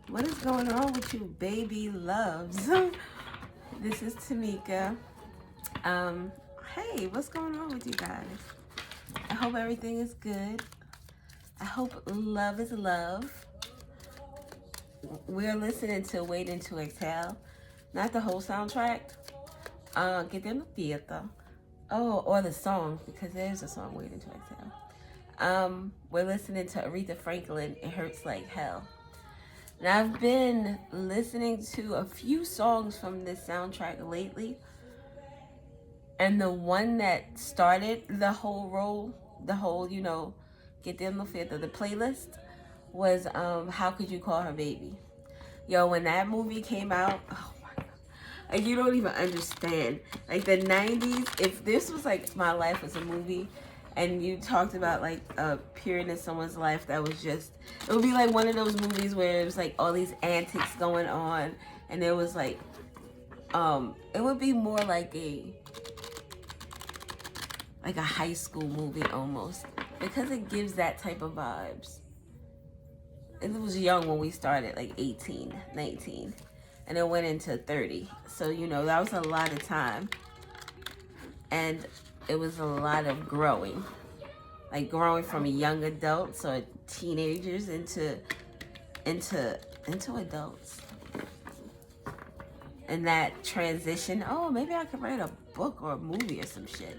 What is going on with you, baby loves? This is Tamika. Um, hey, what's going on with you guys? I hope everything is good. I hope love is love. We're listening to Waiting to Exhale, not the whole soundtrack. Get them the theater. Oh, or the song, because there's a song Waiting to Exhale. We're listening to Aretha Franklin, It Hurts Like Hell. And I've been listening to a few songs from this soundtrack lately. And the one that started the whole get them the fifth of the playlist was How Could You Call Her Baby? Yo, when that movie came out, oh my god. Like you don't even understand. Like the 90s, if this was like my life was a movie and you talked about like a period in someone's life that was just, it would be like one of those movies where it was like all these antics going on and there was like it would be more like a high school movie almost, because it gives that type of vibes. It was young when we started, like 18, 19, and it went into 30. So, that was a lot of time. And it was a lot of growing. Like growing from a young adults or teenagers into adults. And that transition, oh, maybe I could write a book or a movie or some shit.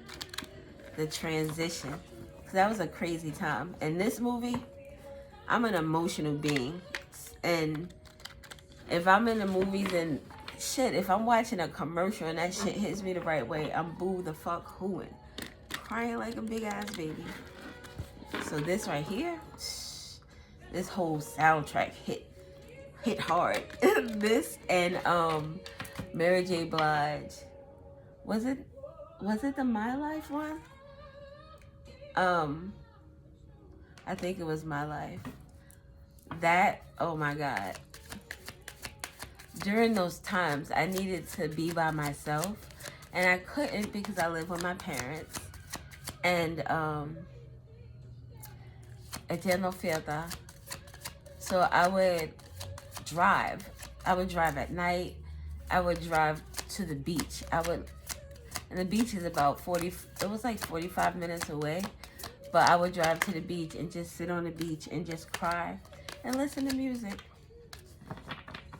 The transition. Because that was a crazy time. And this movie, I'm an emotional being. And if I'm in the movies and shit, if I'm watching a commercial and that shit hits me the right way, I'm boo the fuck hooing. Crying like a big ass baby. So this right here, this whole soundtrack hit hard. This and Mary J. Blige. Was it the My Life one? I think it was My Life. That, oh my God. During those times, I needed to be by myself, and I couldn't because I live with my parents. And Eterno Fiesta. So I would drive. I would drive at night. I would drive to the beach. And the beach is about 45 minutes away. But I would drive to the beach and just sit on the beach and just cry and listen to music.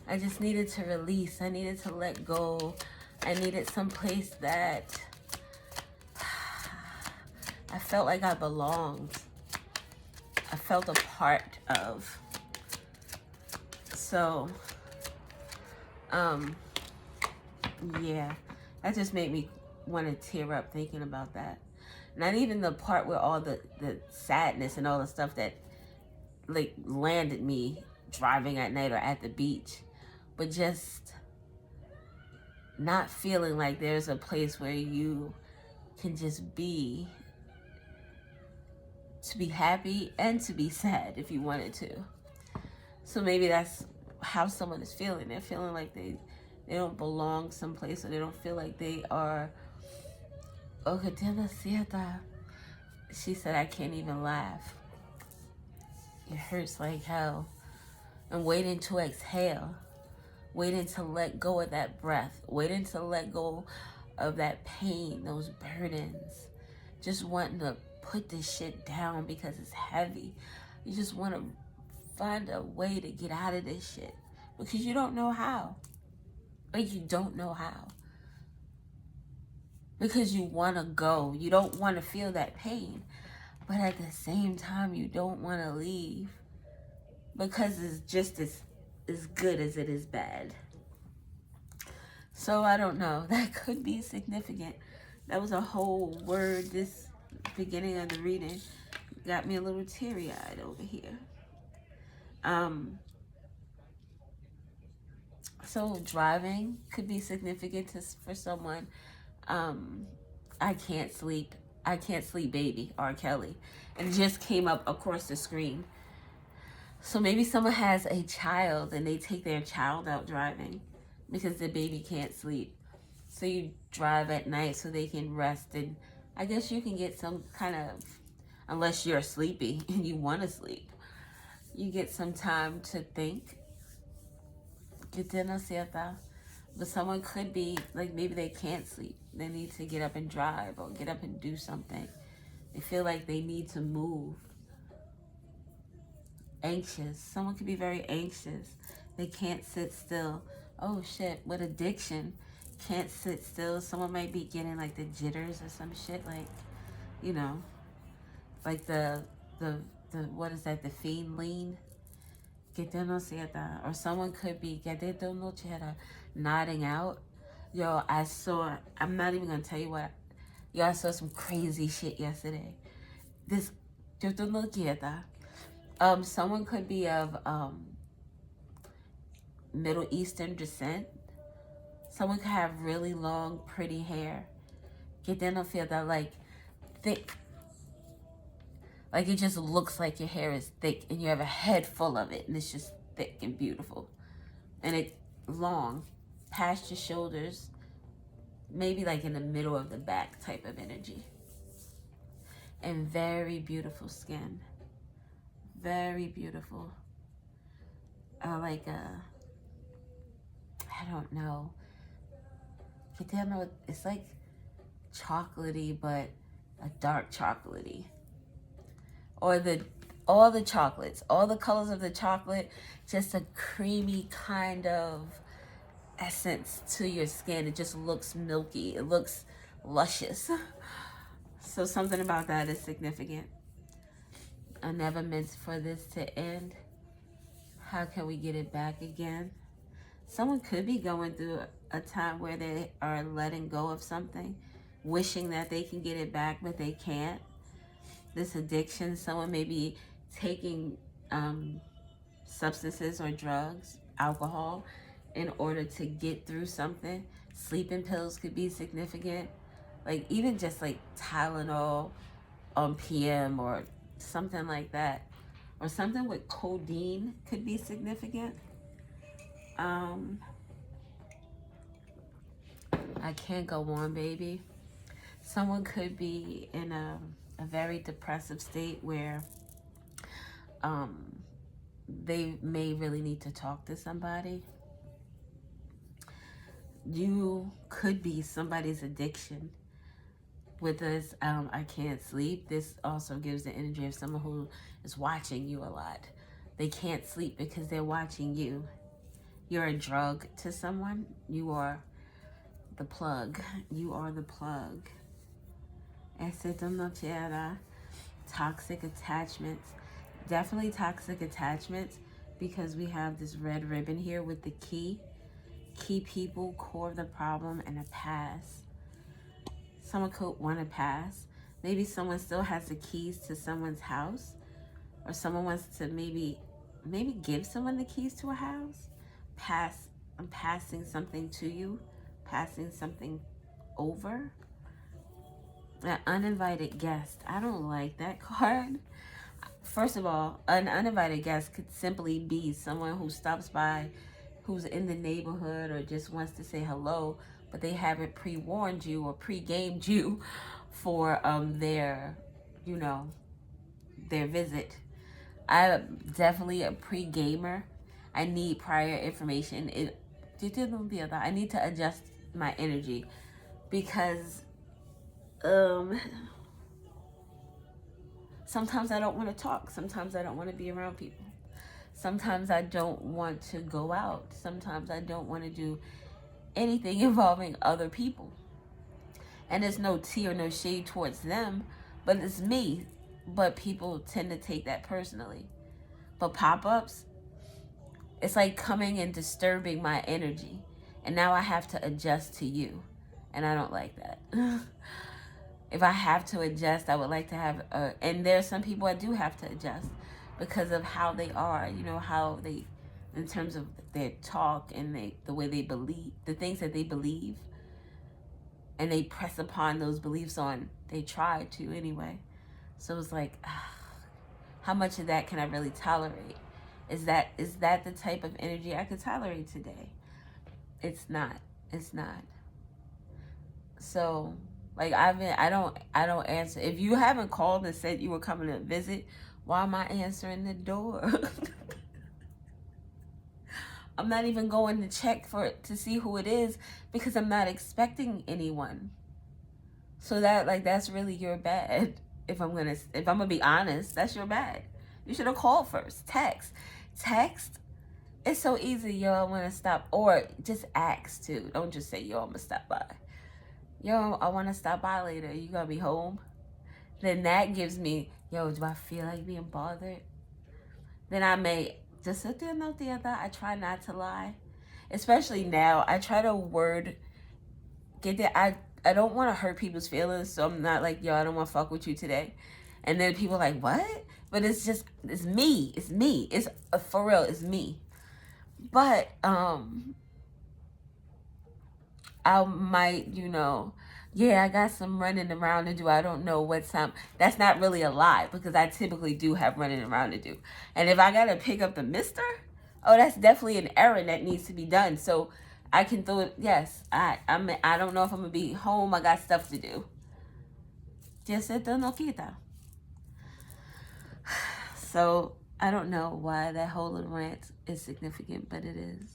I just needed to release. I needed to let go. I needed some place that I felt like I belonged. I felt a part of. So, yeah, that just made me want to tear up thinking about that. Not even the part where all the sadness and all the stuff that like landed me driving at night or at the beach, but just not feeling like there's a place where you can just be, to be happy and to be sad if you wanted to. So maybe that's how someone is feeling. They're feeling like they don't belong someplace, or they don't feel like they are. Oh, she said, I can't even laugh. It hurts like hell. And waiting to exhale. Waiting to let go of that breath. Waiting to let go of that pain, those burdens. Just wanting to put this shit down because it's heavy. You just want to find a way to get out of this shit. Because you don't know how. Like, you don't know how. Because you want to go. You don't want to feel that pain. But at the same time, you don't want to leave. Because it's just as good as it is bad. So I don't know. That could be significant. That was a whole word. This beginning of the reading got me a little teary-eyed over here. So driving could be significant for someone. I can't sleep. I can't sleep, baby. R. Kelly. And it just came up across the screen. So maybe someone has a child and they take their child out driving because the baby can't sleep. So you drive at night so they can rest, and I guess you can get some kind of, unless you're sleepy and you want to sleep, you get some time to think But someone could be like, maybe they can't sleep. They need to get up and drive or get up and do something. They feel like they need to move. Anxious. Someone could be very anxious. They can't sit still. Oh shit, with addiction, can't sit still. Someone might be getting like the jitters or some shit, like, you know, like the what is that, the fiend lean? Or someone could be nodding out. Yo, I'm not even gonna tell you what. Yo, I saw some crazy shit yesterday. This, someone could be of Middle Eastern descent. Someone could have really long, pretty hair. Like thick. Like it just looks like your hair is thick and you have a head full of it and it's just thick and beautiful. And it's long, past your shoulders, maybe like in the middle of the back type of energy. And very beautiful skin. Very beautiful. I don't know. It's like chocolatey, but a dark chocolatey. Or all the chocolates, all the colors of the chocolate, just a creamy kind of essence to your skin. It just looks milky. It looks luscious. So something about that is significant. I never meant for this to end. How can we get it back again? Someone could be going through a time where they are letting go of something, wishing that they can get it back, but they can't. This addiction, someone may be taking substances or drugs, alcohol, in order to get through something. Sleeping pills could be significant. Like even just like Tylenol on PM or something like that. Or something with codeine could be significant. I can't go on, baby. Someone could be in a very depressive state where they may really need to talk to somebody. You could be somebody's addiction. With this, I can't sleep. This also gives the energy of someone who is watching you a lot. They can't sleep because they're watching you. You're a drug to someone. You are the plug. You are the plug. Toxic attachments. Definitely toxic attachments, because we have this red ribbon here with the key. Key people, core of the problem, and a pass. Someone could want to pass. Maybe someone still has the keys to someone's house, or someone wants to maybe give someone the keys to a house. I'm passing something to you, passing something over. An uninvited guest. I don't like that card. First of all, an uninvited guest could simply be someone who stops by, who's in the neighborhood, or just wants to say hello, but they haven't pre-warned you or pre-gamed you for their visit. I'm definitely a pre-gamer. I need prior information. I need to adjust my energy, because sometimes I don't want to talk. Sometimes I don't want to be around people. Sometimes I don't want to go out. Sometimes I don't want to do anything involving other people. And there's no tea or no shade towards them, but it's me. But people tend to take that personally. But pop-ups, it's like coming and disturbing my energy. And now I have to adjust to you. And I don't like that. If I have to adjust, I would like to have and there's some people I do have to adjust because of how they are, how they, in terms of their talk and the way they believe, the things that they believe, and they press upon those beliefs on, they try to anyway. So it's like, how much of that can I really tolerate? Is that the type of energy I could tolerate today? It's not. So, like, I don't answer. If you haven't called and said you were coming to visit, why am I answering the door? I'm not even going to check for it to see who it is because I'm not expecting anyone. So that's really your bad. If I'm gonna be honest, that's your bad. You should have called first. Text. It's so easy. Yo, I want to stop, or just ask too. Don't just say, yo, I'm gonna stop by. Yo, I want to stop by later. You gonna be home? Then that gives me, yo, do I feel like being bothered? Then I may just sit there, no theater. I try not to lie, especially now. I try to get there. I don't want to hurt people's feelings, so I'm not like, yo, I don't want to fuck with you today. And then people are like, what? But it's me. It's me. It's for real. It's me. But I might, yeah, I got some running around to do. I don't know what time. That's not really a lie because I typically do have running around to do. And if I got to pick up the mister, oh, that's definitely an errand that needs to be done. So I can throw it. Yes, I don't know if I'm going to be home. I got stuff to do. Just esto no quita. So I don't know why that whole little rant is significant, but it is.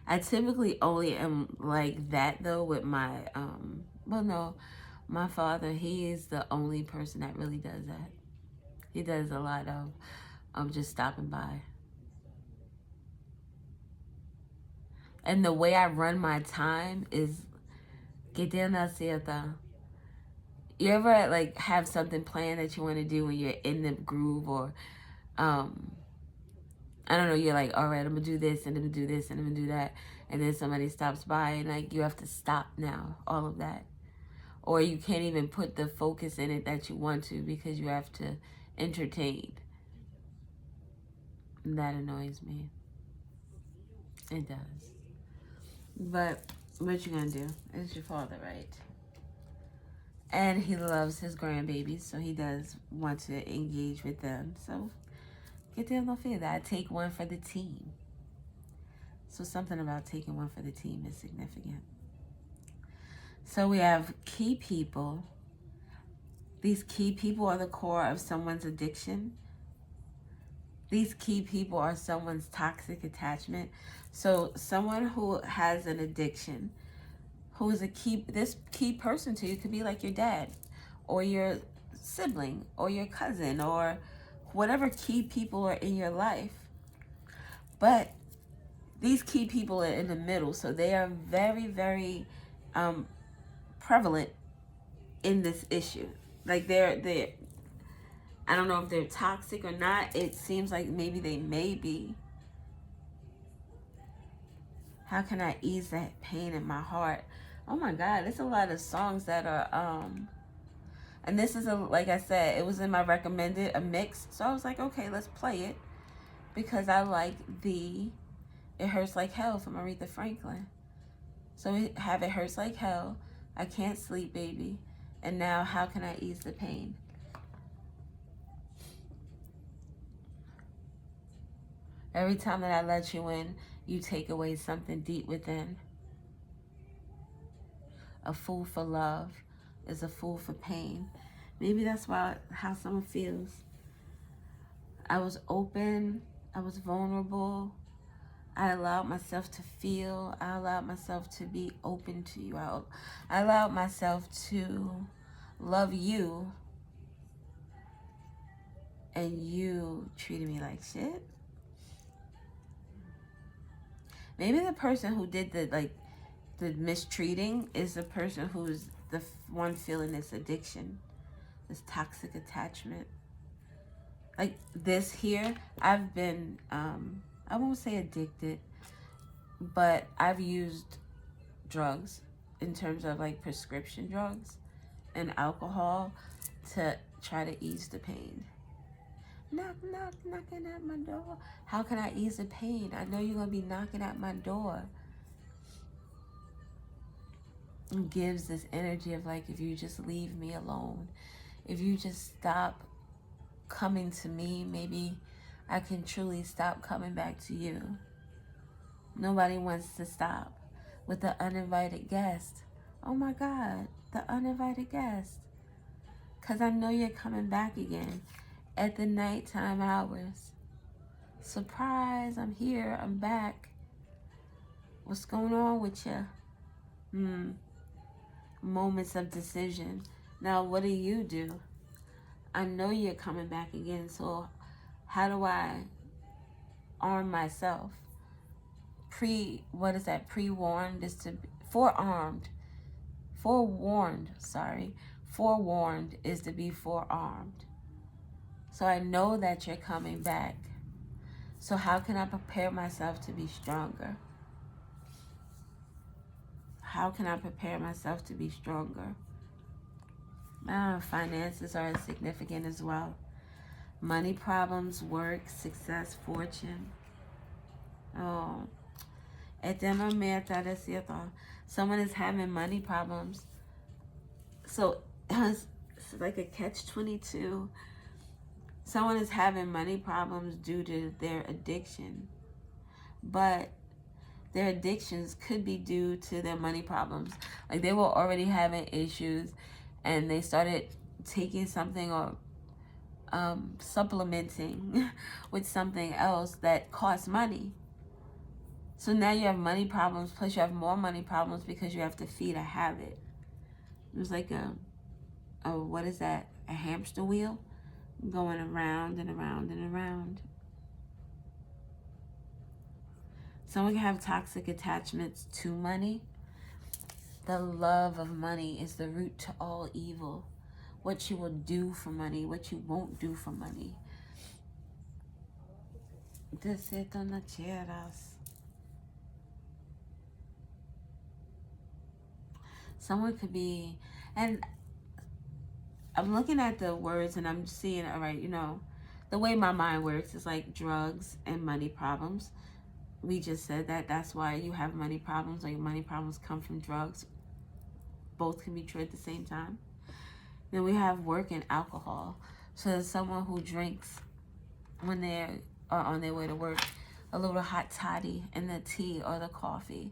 I typically only am like that though with my my father. He is the only person that really does that. He does a lot of just stopping by. And the way I run my time is que te cierta. You ever like have something planned that you want to do when you're in the groove, or I don't know, you're like, all right, I'm gonna do this and I'm gonna do this and I'm gonna do that, and then somebody stops by and like you have to stop now, all of that. Or you can't even put the focus in it that you want to because you have to entertain. And that annoys me. It does. But what you gonna do? It's your father, right? And he loves his grandbabies, so he does want to engage with them. So get there, no fear that. I take one for the team. So something about taking one for the team is significant. So we have key people. These key people are the core of someone's addiction. These key people are someone's toxic attachment. So someone who has an addiction, who is this key person to you, could be like your dad or your sibling or your cousin or whatever key people are in your life. But these key people are in the middle, so they are very, very prevalent in this issue. Like they're I don't know if they're toxic or not. It seems like maybe they may be. How can I ease that pain in my heart? Oh my God, there's a lot of songs that are and this is like I said, it was in my recommended, a mix. So I was like, okay, let's play it because I like It Hurts Like Hell from Aretha Franklin. So we have It Hurts Like Hell, I Can't Sleep Baby, and now How Can I Ease the Pain? Every time that I let you in, you take away something deep within. A fool for love is a fool for pain. Maybe that's how someone feels. I was open. I was vulnerable. I allowed myself to feel. I allowed myself to be open to you. I allowed myself to love you. And you treated me like shit. Maybe the person who did the mistreating is the person who's the one feeling this addiction, this toxic attachment. Like this here, I've been, I won't say addicted, but I've used drugs in terms of like prescription drugs and alcohol to try to ease the pain. Knock, knock, knocking at my door. How can I ease the pain? I know you're going to be knocking at my door. It gives this energy of like, if you just leave me alone, if you just stop coming to me, maybe I can truly stop coming back to you. Nobody wants to stop with the uninvited guest. Oh my God, the uninvited guest. Because I know you're coming back again at the nighttime hours. Surprise, I'm here, I'm back. What's going on with you? Moments of decision. Now, what do? I know you're coming back again, so how do I arm myself? Pre-warned is to be forearmed. Forewarned is to be forearmed. So I know that you're coming back. So how can I prepare myself to be stronger? How can I prepare myself to be stronger? Finances are significant as well. Money problems, work, success, fortune. Oh, someone is having money problems. So it's like a catch-22. Someone is having money problems due to their addiction. But their addictions could be due to their money problems. Like they were already having issues and they started taking something or supplementing with something else that costs money. So now you have money problems, plus you have more money problems because you have to feed a habit. It was like what is that? A hamster wheel going around and around and around. Someone can have toxic attachments to money. The love of money is the root to all evil. What you will do for money, what you won't do for money. Someone could be, and I'm looking at the words and I'm seeing, all right, the way my mind works is like drugs and money problems. We just said that. That's why you have money problems, or your money problems come from drugs. Both can be true at the same time. Then we have work and alcohol. So there's someone who drinks when they are on their way to work, a little hot toddy in the tea or the coffee.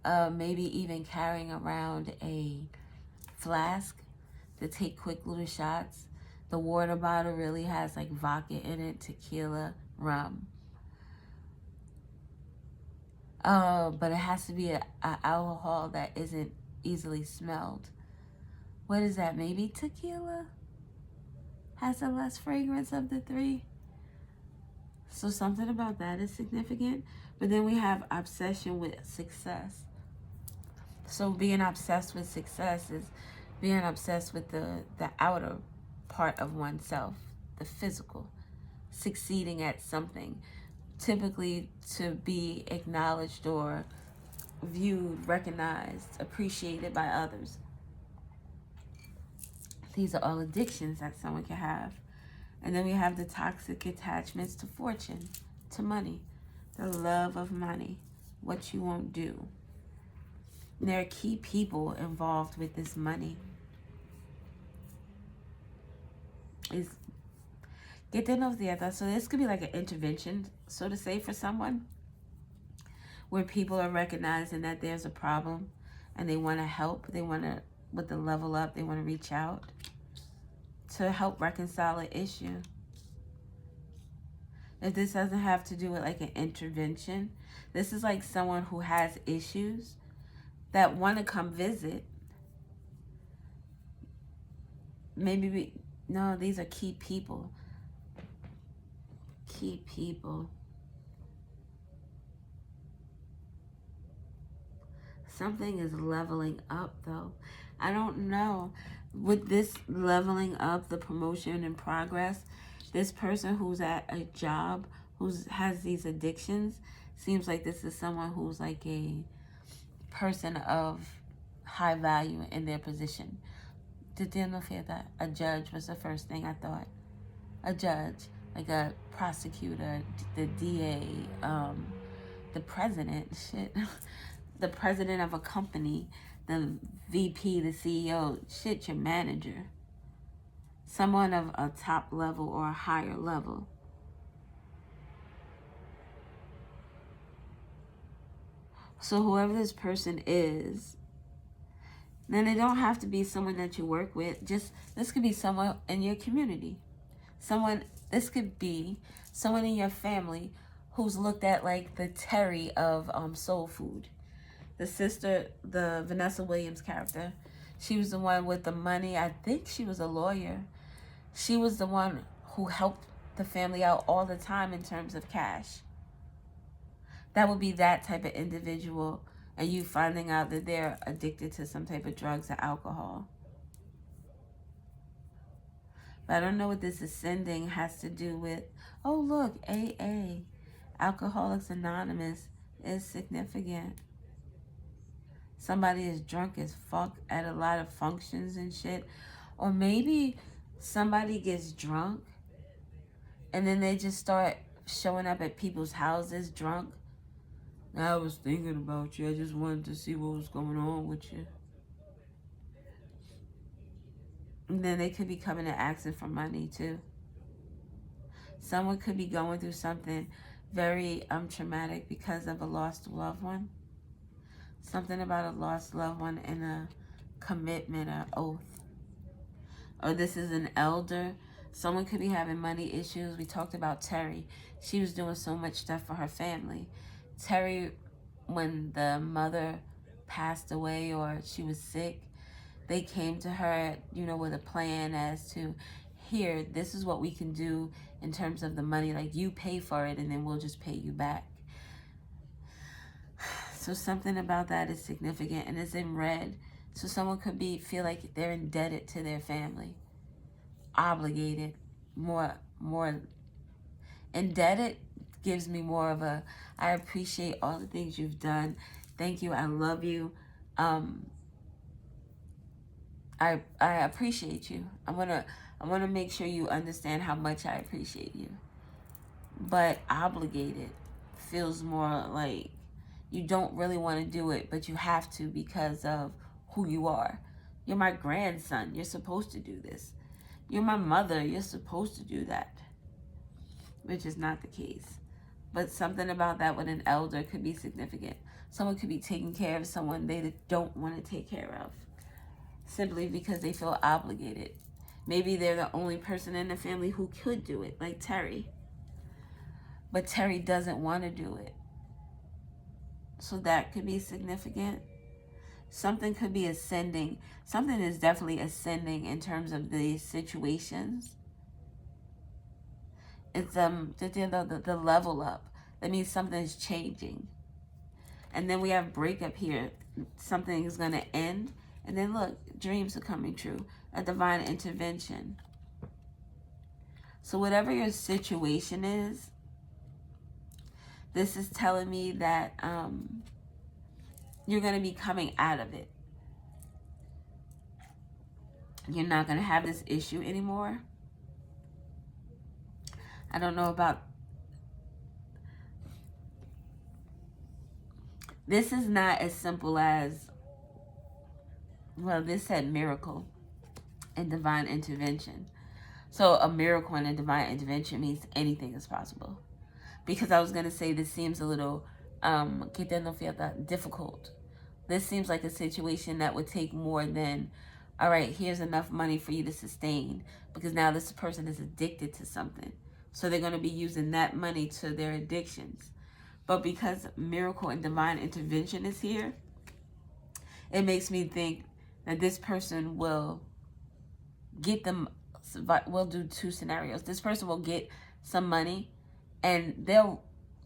Maybe even carrying around a flask to take quick little shots. The water bottle really has like vodka in it, tequila, rum. But it has to be a alcohol that isn't easily smelled. What is that? Maybe tequila has the less fragrance of the three. So something about that is significant. But then we have obsession with success. So being obsessed with success is being obsessed with the outer part of oneself, the physical, succeeding at something, typically to be acknowledged or viewed, recognized, appreciated by others. These are all addictions that someone can have. And then we have the toxic attachments to fortune, to money, the love of money, what you won't do. And there are key people involved with this money. So this could be like an intervention, so to say, for someone, where people are recognizing that there's a problem and they want to help. They want to, with the level up, they want to reach out to help reconcile an issue. If this doesn't have to do with like an intervention, this is like someone who has issues that want to come visit. These are key people. Key people. Something is leveling up though. I don't know. With this leveling up, the promotion and progress, this person who's at a job, has these addictions, seems like this is someone who's like a person of high value in their position. A judge was the first thing I thought. A judge, like a prosecutor, the DA, the president, the president of a company, the VP, the CEO, your manager. Someone of a top level or a higher level. So whoever this person is Then it don't have to be someone that you work with. Just this could be someone in your community. This could be someone in your family who's looked at like the Terry of Soul Food. The sister, the Vanessa Williams character. She was the one with the money. I think she was a lawyer. She was the one who helped the family out all the time in terms of cash. That would be that type of individual, and you finding out that they're addicted to some type of drugs or alcohol. But I don't know what this ascending has to do with. Oh, look, AA, Alcoholics Anonymous, is significant. Somebody is drunk as fuck at a lot of functions and shit. Or maybe somebody gets drunk and then they just start showing up at people's houses drunk. I was thinking about you. I just wanted to see what was going on with you. And then they could be coming and asking for money too. Someone could be going through something very traumatic because of a lost loved one. Something about a lost loved one and a commitment or oath. Or this is an elder. Someone could be having money issues. We talked about Terry. She was doing so much stuff for her family. Terry, when the mother passed away or she was sick, they came to her, with a plan as to, here, this is what we can do in terms of the money. Like, you pay for it and then we'll just pay you back. So something about that is significant, and it's in red. So someone could feel like they're indebted to their family, obligated, more indebted gives me more of a, I appreciate all the things you've done. Thank you. I love you. I appreciate you. I wanna make sure you understand how much I appreciate you. But obligated feels more like you don't really want to do it, but you have to because of who you are. You're my grandson. You're supposed to do this. You're my mother. You're supposed to do that. Which is not the case. But something about that with an elder could be significant. Someone could be taking care of someone they don't want to take care of, simply because they feel obligated. Maybe they're the only person in the family who could do it, like Terry. But Terry doesn't want to do it. So that could be significant. Something could be ascending. Something is definitely ascending in terms of these situations. It's the level up. That means something is changing. And then we have breakup here. Something is going to end. And then look, dreams are coming true. A divine intervention. So whatever your situation is, this is telling me that you're going to be coming out of it. You're not going to have this issue anymore. I don't know about... This is not as simple as... Well, this said miracle and divine intervention. So a miracle and a divine intervention means anything is possible. Because I was going to say this seems a little difficult. This seems like a situation that would take more than, all right, here's enough money for you to sustain. Because now this person is addicted to something. So they're going to be using that money to their addictions. But because miracle and divine intervention is here, it makes me think that this person will get them, we'll do two scenarios. This person will get some money, and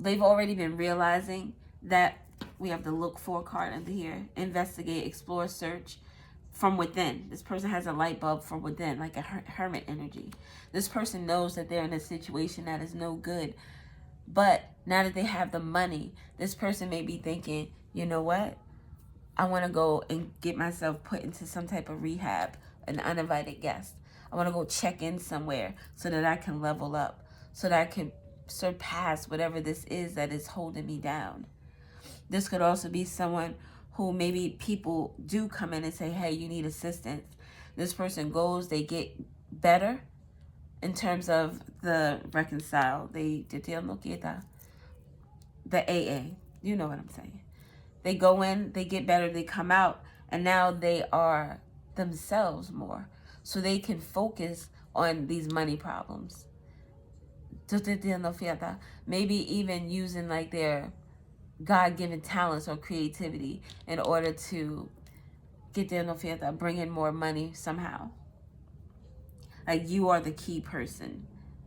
they've already been realizing that we have the look for card under here. Investigate, explore, search from within. This person has a light bulb from within, like a hermit energy. This person knows that they're in a situation that is no good. But now that they have the money, this person may be thinking, you know what? I want to go and get myself put into some type of rehab, an uninvited guest. I want to go check in somewhere so that I can level up, so that I can surpass whatever this is that is holding me down. This could also be someone who maybe people do come in and say, hey, you need assistance. This person goes, they get better in terms of the reconcile, the AA. You know what I'm saying. They go in, they get better, they come out, And now they are themselves more. So they can focus on these money problems. Maybe even using like their God-given talents or creativity in order to bring in more money somehow. Like you are the key person.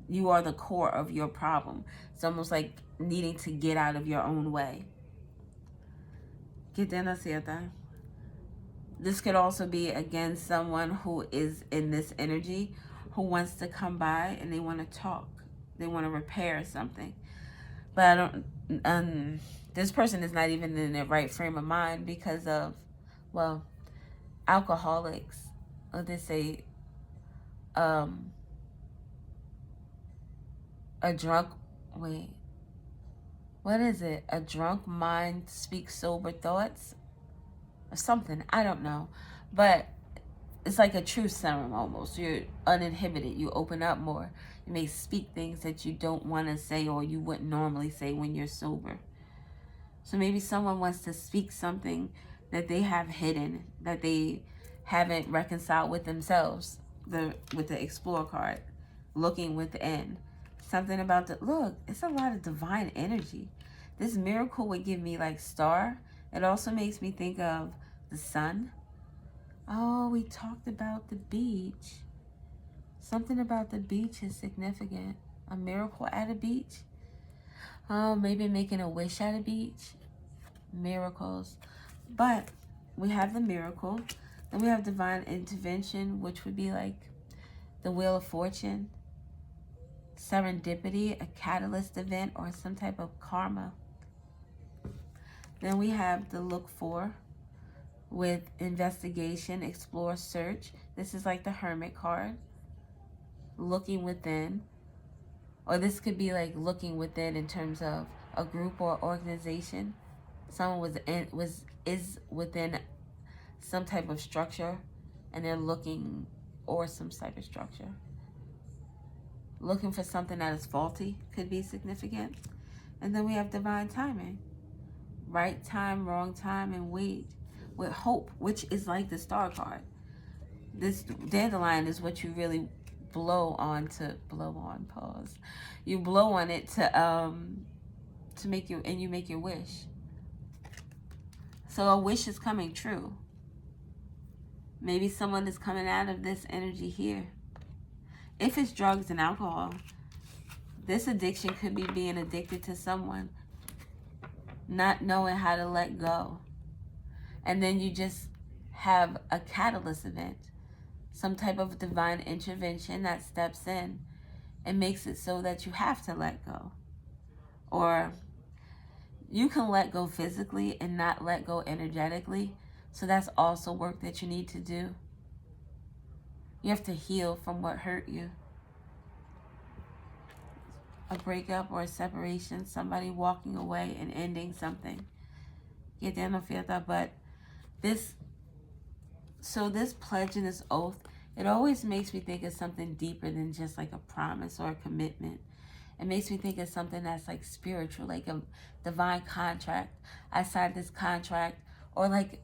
You are the core of your problem. It's almost like needing to get out of your own way. This could also be, again, someone who is in this energy who wants to come by and they want to talk. They want to repair something. But I don't, this person is not even in their right frame of mind because of, well, alcoholics. Or they say, a drunk, wait, what is it? A drunk mind speaks sober thoughts? Or something, I don't know. But it's like a truth serum almost. You're uninhibited. You open up more. You may speak things that you don't want to say or you wouldn't normally say when you're sober. So maybe someone wants to speak something that they have hidden, that they haven't reconciled with themselves. With the Explore card, looking within. Something about look, it's a lot of divine energy. This miracle would give me like star. It also makes me think of the sun. Oh, we talked about the beach. Something about the beach is significant. A miracle at a beach. Oh, maybe making a wish at a beach. Miracles. But we have the miracle. Then we have divine intervention, which would be like the Wheel of Fortune, serendipity, a catalyst event, or some type of karma. Then we have the look for with investigation, explore, search. This is like the Hermit card. Looking within. Or this could be like looking within in terms of a group or organization. Someone is within some type of structure and they're looking, or some type of structure. Looking for something that is faulty could be significant. And then we have divine timing. Right time, wrong time, and wait. With hope, which is like the star card. This dandelion is what you really blow on, pause. You blow on it to make you, and you make your wish. So a wish is coming true. Maybe someone is coming out of this energy here. If it's drugs and alcohol, this addiction could be being addicted to someone, not knowing how to let go. And then you just have a catalyst event, some type of divine intervention that steps in and makes it so that you have to let go. Or you can let go physically and not let go energetically. So that's also work that you need to do. You have to heal from what hurt you. A breakup or a separation, somebody walking away and ending something. But this pledge and this oath, it always makes me think of something deeper than just like a promise or a commitment. It makes me think of something that's like spiritual, like a divine contract. I signed this contract, or like,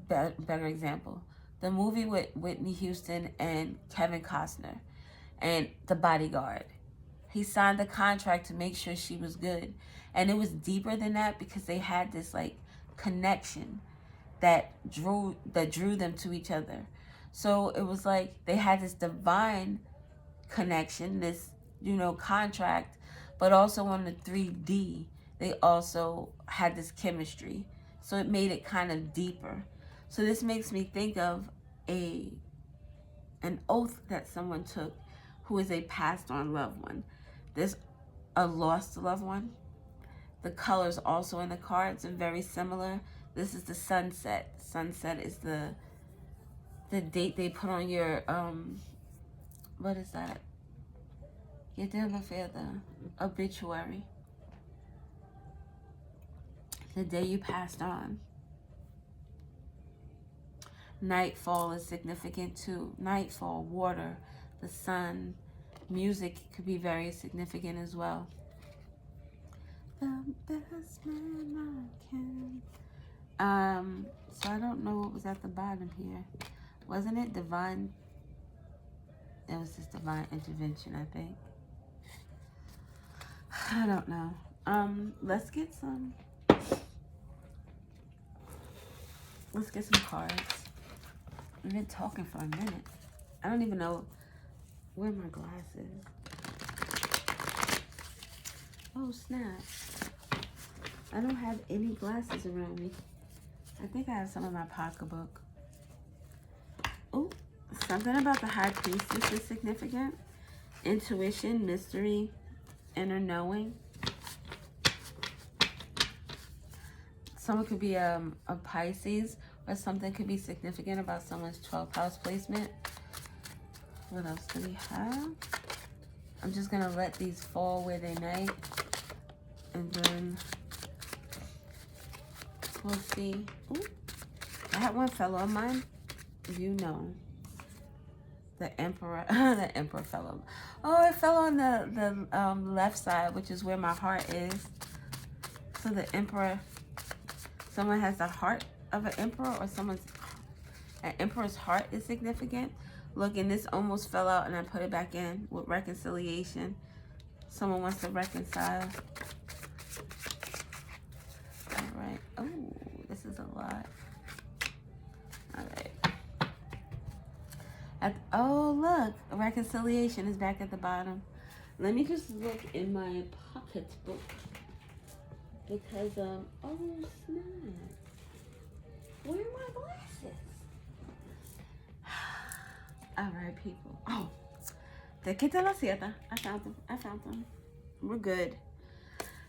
better example, the movie with Whitney Houston and Kevin Costner and The Bodyguard. He signed the contract to make sure she was good. And it was deeper than that because they had this like connection that drew them to each other. So it was like they had this divine connection, this, contract, but also on the 3D, they also had this chemistry. So it made it kind of deeper. So this makes me think of an oath that someone took who is a passed on loved one. There's a lost loved one. The colors also in the cards are very similar. This is the sunset. Sunset is the date they put on your, what is that? Get down the obituary. The day you passed on. Nightfall is significant too. Nightfall, water, the sun, music could be very significant as well. The best man I can. So I don't know what was at the bottom here. Wasn't it divine? It was just divine intervention, I think. I don't know. Let's get some cards. I've been talking for a minute. I don't even know where my glasses. Oh, snap. I don't have any glasses around me. I think I have some in my pocketbook. Oh, something about the High Priestess is significant. Intuition, mystery, inner knowing. Someone could be a Pisces, or something could be significant about someone's 12th house placement. What else do we have? I'm just going to let these fall where they may. And then we'll see. Ooh, that one fell on mine. You know. The Emperor. The Emperor fell on. Oh, it fell on the left side, which is where my heart is. So the Emperor. Someone has the heart of an emperor, or an emperor's heart is significant. Look, and this almost fell out, and I put it back in with reconciliation. Someone wants to reconcile. All right. Oh, this is a lot. All right. Oh, look, reconciliation is back at the bottom. Let me just look in my pocketbook. Because, oh, snap. Where are my glasses? All right, people. Oh, te quité la siete. I found them. We're good.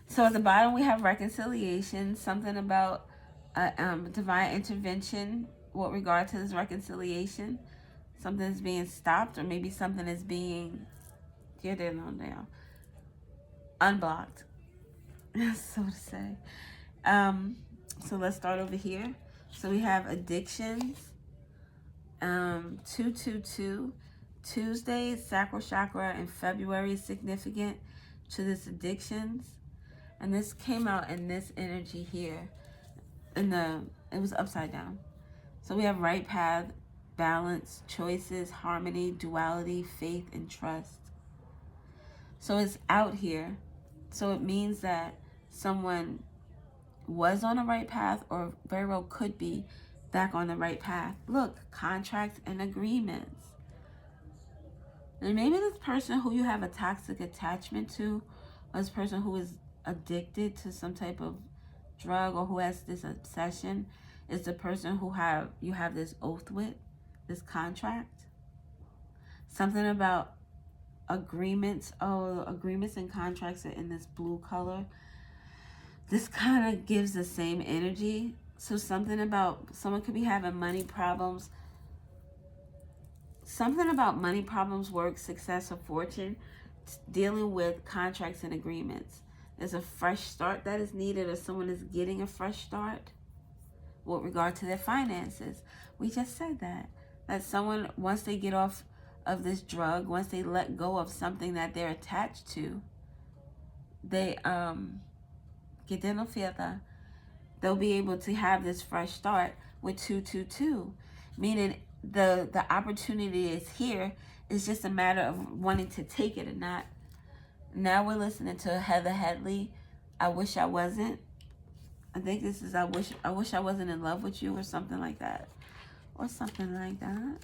So at the bottom, we have reconciliation. Something about divine intervention with regard to this reconciliation. Something is being stopped, or maybe something is being, unblocked. So to say. So let's start over here. So we have addictions. 222. Tuesday, sacral chakra in February is significant to this addictions. And this came out in this energy here. It was upside down. So we have right path, balance, choices, harmony, duality, faith, and trust. So it's out here. So it means that someone was on the right path, or very well could be back on the right path. Look, contracts and agreements. And maybe this person who you have a toxic attachment to, or this person who is addicted to some type of drug, or who has this obsession, is the person who you have this oath with, this contract. Something about agreements. Oh, agreements and contracts are in this blue color. This kind of gives the same energy. So something about someone could be having money problems. Something about money problems, work, success, or fortune, dealing with contracts and agreements. There's a fresh start that is needed, or someone is getting a fresh start with regard to their finances. We just said that someone, once they get off of this drug, once they let go of something that they're attached to, they they'll be able to have this fresh start with 222, meaning the opportunity is here. It's just a matter of wanting to take it or not. Now we're listening to Heather Headley, I Wish I Wasn't. I think this is I wish I wasn't in love with you, or something like that. Or something like that.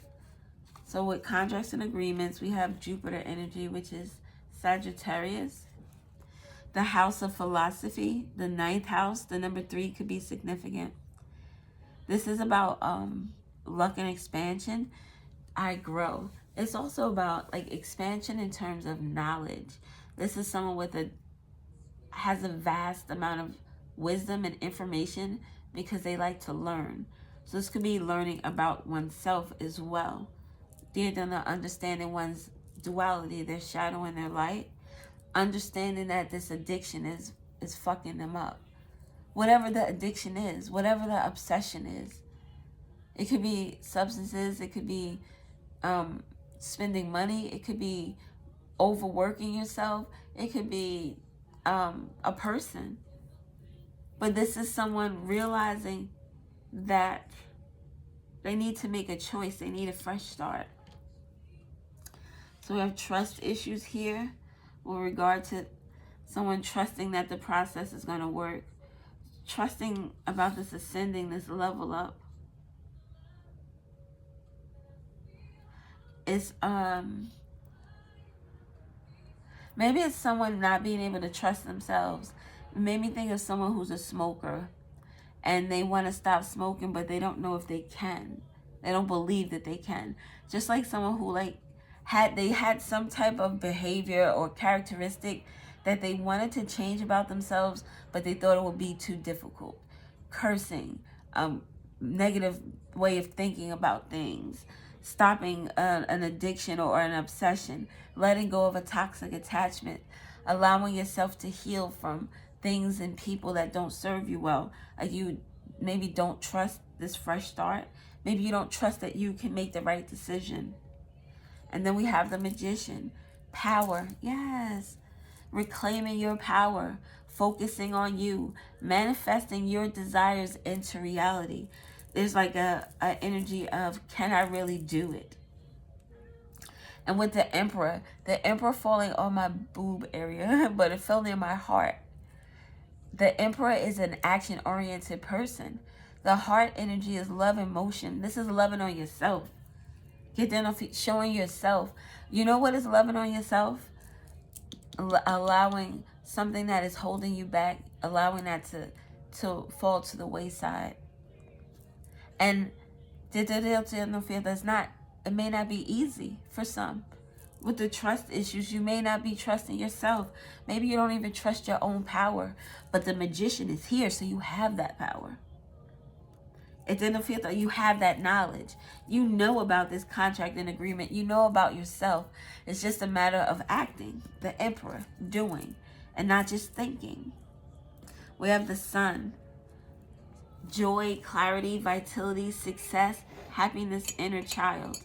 So with contracts and agreements, we have Jupiter energy, which is Sagittarius. The house of philosophy, the 9th house, the number 3 could be significant. This is about luck and expansion. I grow. It's also about like expansion in terms of knowledge. This is someone has a vast amount of wisdom and information because they like to learn. So this could be learning about oneself as well. They're understanding one's duality, their shadow and their light. Understanding that this addiction is fucking them up. Whatever the addiction is, whatever the obsession is. It could be substances, it could be spending money, it could be overworking yourself, it could be a person. But this is someone realizing that they need to make a choice. They need a fresh start. So we have trust issues here with regard to someone trusting that the process is going to work. Trusting about this ascending, this level up. It's maybe it's someone not being able to trust themselves. It made me think of someone who's a smoker and they want to stop smoking, but they don't know if they can. They don't believe that they can. Just like someone who had some type of behavior or characteristic that they wanted to change about themselves, but they thought it would be too difficult. Cursing, negative way of thinking about things, stopping an addiction or an obsession, letting go of a toxic attachment, allowing yourself to heal from things and people that don't serve you well. Like you maybe don't trust this fresh start. Maybe you don't trust that you can make the right decision. And then we have the Magician. Power. Yes. Reclaiming your power. Focusing on you. Manifesting your desires into reality. There's like a energy of, can I really do it? And with the Emperor falling on my boob area, but it fell near my heart. The Emperor is an action-oriented person. The heart energy is love and motion. This is loving on yourself. Get down on feet, showing yourself. You know what is loving on yourself? Allowing something that is holding you back, allowing that to fall to the wayside. And that's not, it may not be easy for some. With the trust issues, you may not be trusting yourself. Maybe you don't even trust your own power. But the Magician is here, so you have that power. It didn't feel that you have that knowledge. You know about this contract and agreement. You know about yourself. It's just a matter of acting. The Emperor, doing, and not just thinking. We have the Sun. Joy, clarity, vitality, success, happiness, inner child.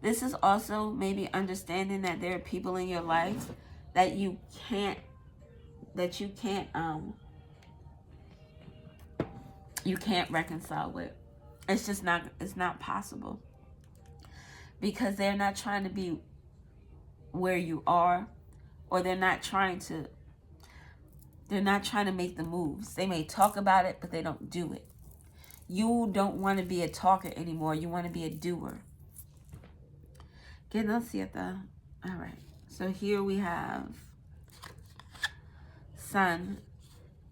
This is also maybe understanding that there are people in your life that you can't reconcile with. It's not possible. Because they're not trying to be where you are, or they're not trying to make the moves. They may talk about it, but they don't do it. You don't want to be a talker anymore. You want to be a doer. All right. So here we have Sun,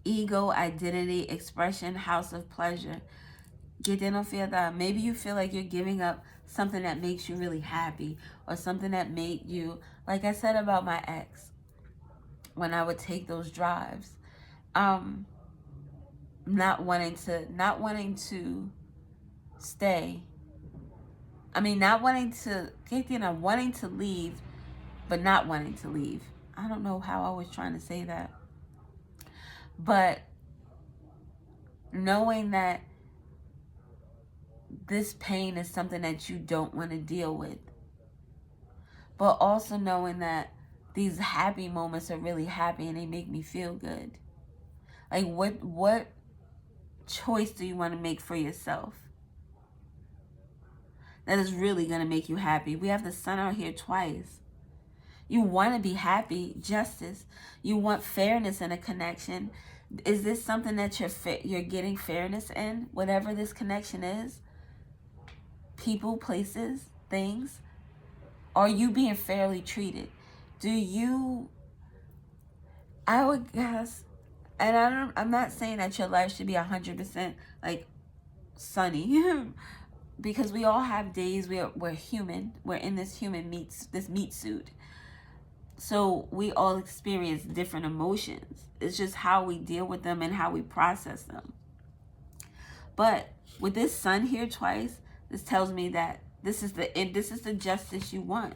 ego, identity, expression, house of pleasure. Maybe you feel like you're giving up something that makes you really happy, or something that made you, like I said about my ex, when I would take those drives, not wanting to stay. Wanting to leave, but not wanting to leave. I don't know how I was trying to say that. But knowing that this pain is something that you don't want to deal with. But also knowing that these happy moments are really happy and they make me feel good. Like what choice do you want to make for yourself that is really going to make you happy? We have the Sun out here twice. You want to be happy, justice. You want fairness in a connection. Is this something that you're getting fairness in? Whatever this connection is, people, places, things. Are you being fairly treated? I would guess, and I'm not saying that your life should be 100% like sunny, because we all have days we're human. We're in this meat suit. So we all experience different emotions. It's just how we deal with them and how we process them. But with this Sun here twice, this tells me that this is the justice you want.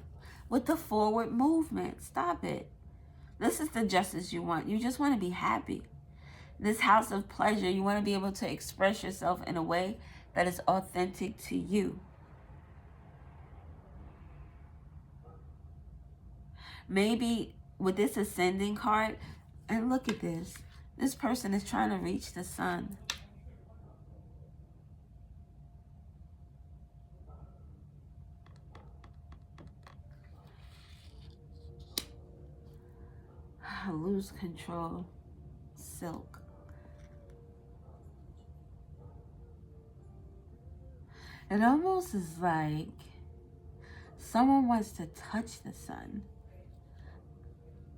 With the forward movement, stop it. This is the justice you want. You just want to be happy. This house of pleasure, you want to be able to express yourself in a way that is authentic to you. Maybe with this ascending card, and look at this. This person is trying to reach the Sun. Lose control. Silk. It almost is like someone wants to touch the sun.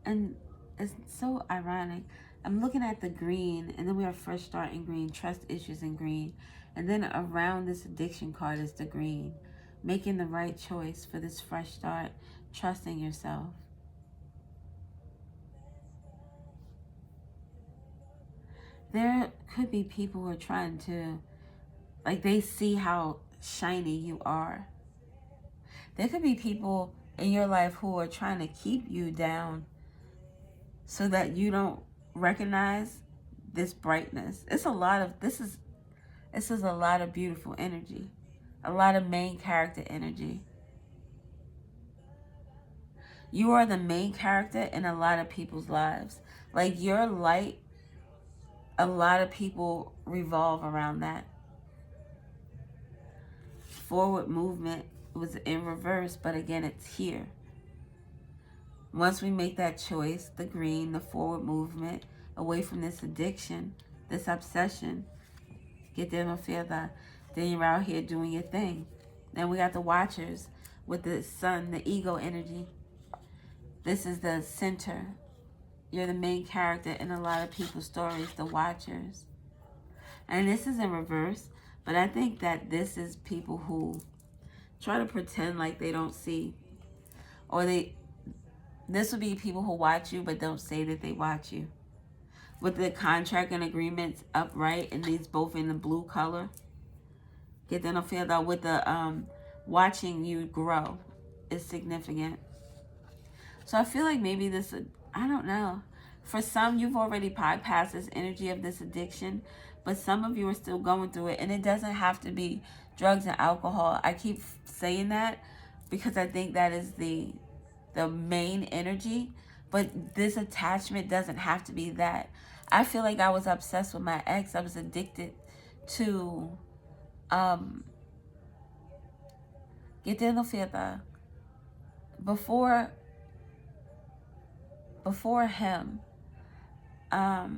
And it's so ironic. I'm looking at the green, and then we have fresh start in green, trust issues in green. And then around this addiction card is the green. Making the right choice for this fresh start, trusting yourself. There could be people who are trying to, like, they see how shiny you are. There could be people in your life who are trying to keep you down so that you don't recognize this brightness. This is a lot of beautiful energy, a lot of main character energy. You are the main character in a lot of people's lives. Like your light, a lot of people revolve around that. Forward movement was in reverse, but again, it's here. Once we make that choice, the green, the forward movement, away from this addiction, this obsession, get there no fear, then you're out here doing your thing. Then we got the watchers with the sun, the ego energy. This is the center. You're the main character in a lot of people's stories, the watchers. And this is in reverse, but I think that this is people who try to pretend like they don't see. Or this would be people who watch you but don't say that they watch you. With the contract and agreements upright and these both in the blue color. Get that no feel though with the watching you grow is significant. So I feel like maybe this, I don't know. For some, you've already bypassed this energy of this addiction, but some of you are still going through it. And it doesn't have to be drugs and alcohol. I keep saying that because I think that is the main energy. But this attachment doesn't have to be that. I feel like I was obsessed with my ex. I was addicted to get in the fiesta. Before him, I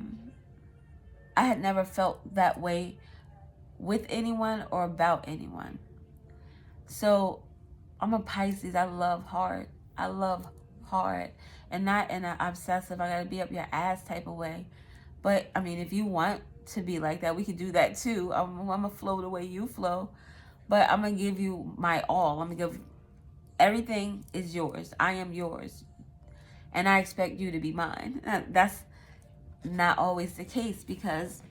had never felt that way with anyone or about anyone. So I'm a Pisces. I love hard. I love hard. And not in an obsessive, I gotta be up your ass type of way. But I mean, if you want to be like that, we could do that too. I'm gonna flow the way you flow. But I'm gonna give you my all. I'm gonna give everything is yours. I am yours. And I expect you to be mine. That's not always the case because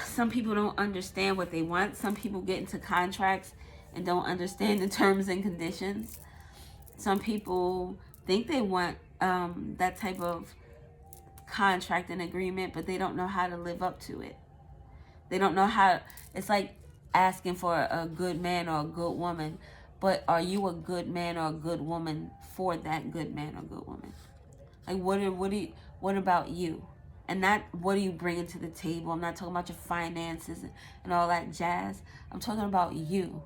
some people don't understand what they want. Some people get into contracts and don't understand the terms and conditions. Some people think they want that type of contract and agreement, but they don't know how to live up to it. They don't know how. It's like asking for a good man or a good woman, but are you a good man or a good woman for that good man or good woman? Like what about you? And not what are you bringing to the table. I'm not talking about your finances and all that jazz. I'm talking about you.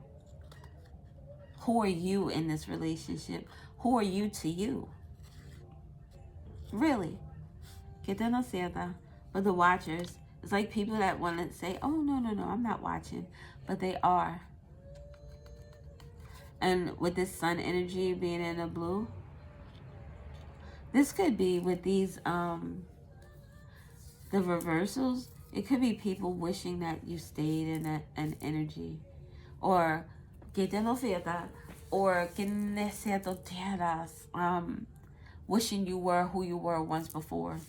Who are you in this relationship? Who are you to you? Really. Que te no cierta. But the watchers, it's like people that want to say, oh, no, I'm not watching. But they are. And with this sun energy being in the blue, this could be with these, the reversals, it could be people wishing that you stayed in an energy. Or que te no cierta. Or que necesito tierras. Wishing you were who you were once before.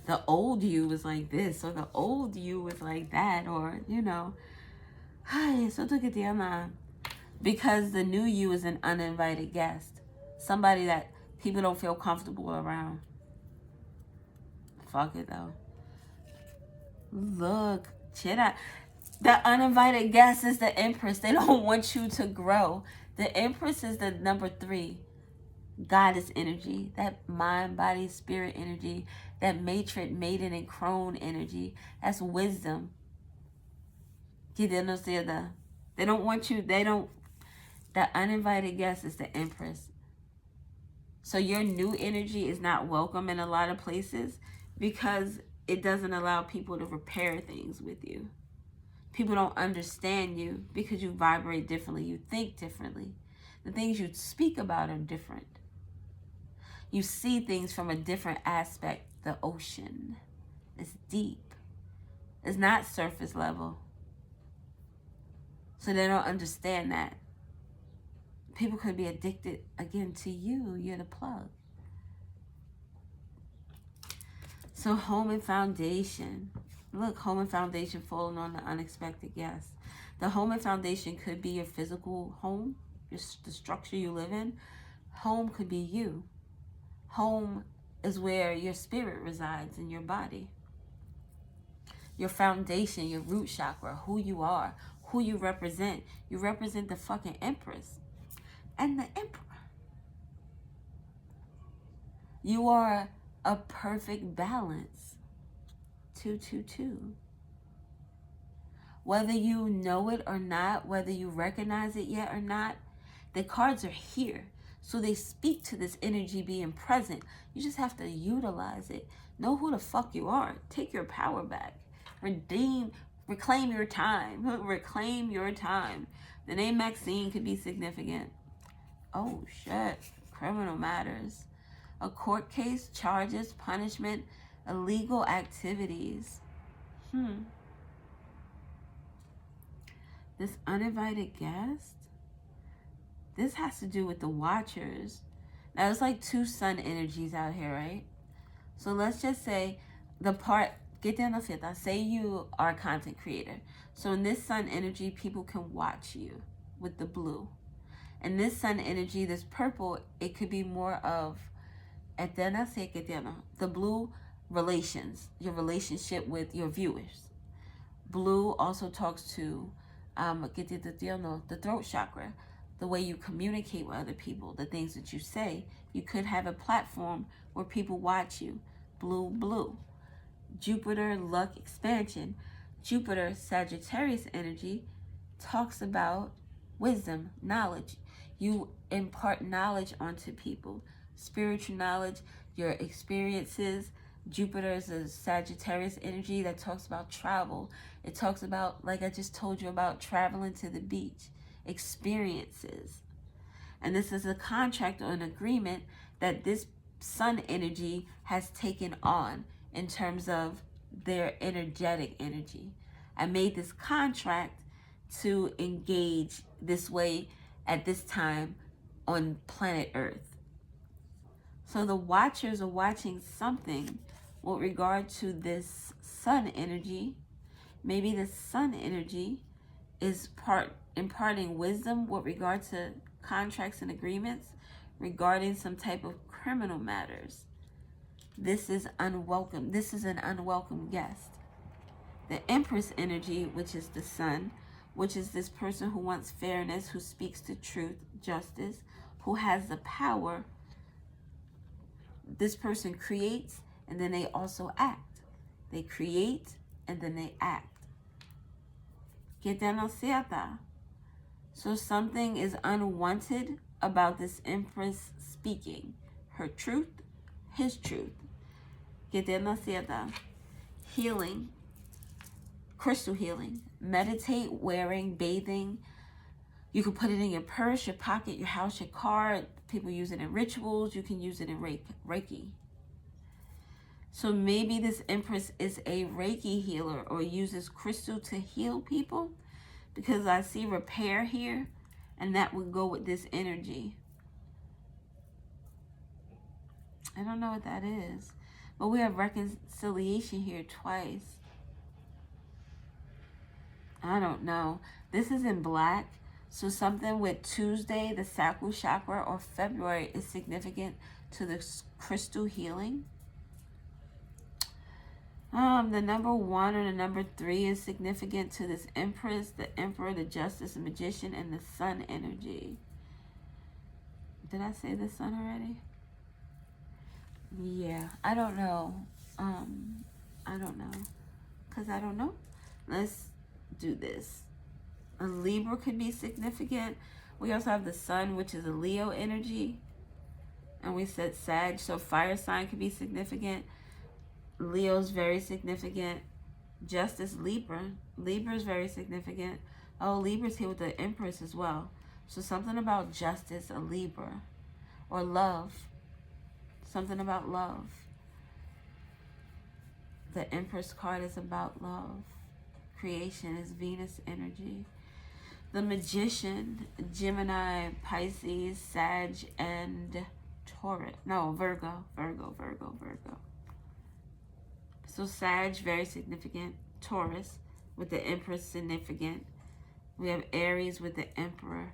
The old you was like this, or the old you was like that, or because the new you is an uninvited guest, somebody that people don't feel comfortable around. Fuck it though. Look, Chida, the uninvited guest is the Empress. They don't want you to grow. The Empress is the number 3. Goddess energy, that mind, body, spirit energy, that matrix, maiden, and crone energy. That's wisdom. They don't want you, the uninvited guest is the Empress. So your new energy is not welcome in a lot of places because it doesn't allow people to repair things with you. People don't understand you because you vibrate differently. You think differently. The things you speak about are different. You see things from a different aspect. The ocean is deep. It's not surface level. So they don't understand that. People could be addicted, again, to you. You're the plug. So home and foundation. Look, home and foundation falling on the unexpected guest. The home and foundation could be your physical home, the structure you live in. Home could be you. Home is where your spirit resides in your body. Your foundation, your root chakra, who you are, who you represent. You represent the fucking Empress and the Emperor. You are a perfect balance. 222. Whether you know it or not, whether you recognize it yet or not, the cards are here. So they speak to this energy being present. You just have to utilize it. Know who the fuck you are. Take your power back. Reclaim your time. Reclaim your time. The name Maxine could be significant. Oh shit. Criminal matters. A court case, charges, punishment, illegal activities. This uninvited guest, this has to do with the watchers. Now, there's like two sun energies out here, right? So let's just say the part, say you are a content creator. So in this sun energy, people can watch you with the blue. And this sun energy, this purple, it could be more of the blue relations, your relationship with your viewers. Blue also talks to the throat chakra, the way you communicate with other people, the things that you say. You could have a platform where people watch you. Blue, blue. Jupiter, luck, expansion. Jupiter, Sagittarius energy, talks about wisdom, knowledge. You impart knowledge onto people. Spiritual knowledge, your experiences. Jupiter is a Sagittarius energy that talks about travel. It talks about, like I just told you, about traveling to the beach, experiences. And this is a contract or an agreement that this sun energy has taken on in terms of their energetic energy. I made this contract to engage this way at this time on planet Earth. So the watchers are watching something with regard to this sun energy. Maybe the sun energy is imparting wisdom with regard to contracts and agreements regarding some type of criminal matters. This is unwelcome. This is an unwelcome guest. The Empress energy, which is the sun, which is this person who wants fairness, who speaks the truth, justice, who has the power. This person creates and then they also act. They create and then they act. So something is unwanted about this Empress speaking. Her truth, his truth. Healing. Crystal healing. Meditate, wearing, bathing. You can put it in your purse, your pocket, your house, your car. People use it in rituals. You can use it in Reiki. So maybe this Empress is a Reiki healer or uses crystal to heal people, because I see repair here, and that would go with this energy. I don't know what that is, but we have reconciliation here twice. I don't know. This is in black. So something with Tuesday, the sacral chakra, or February is significant to this crystal healing. The number 1 or the number 3 is significant to this Empress, the Emperor, the Justice, the Magician, and the Sun energy. Did I say the Sun already? Yeah, I don't know. I don't know. Because I don't know. Let's do this. A Libra could be significant. We also have the Sun, which is a Leo energy. And we said Sag, so fire sign could be significant. Leo's very significant. Justice, Libra. Libra is very significant. Oh, Libra's here with the Empress as well. So something about justice, a Libra. Or love. Something about love. The Empress card is about love. Creation is Venus energy. The Magician, Gemini, Pisces, Sag, and Taurus. No, Virgo. So Sag, very significant. Taurus, with the Empress, significant. We have Aries with the Emperor.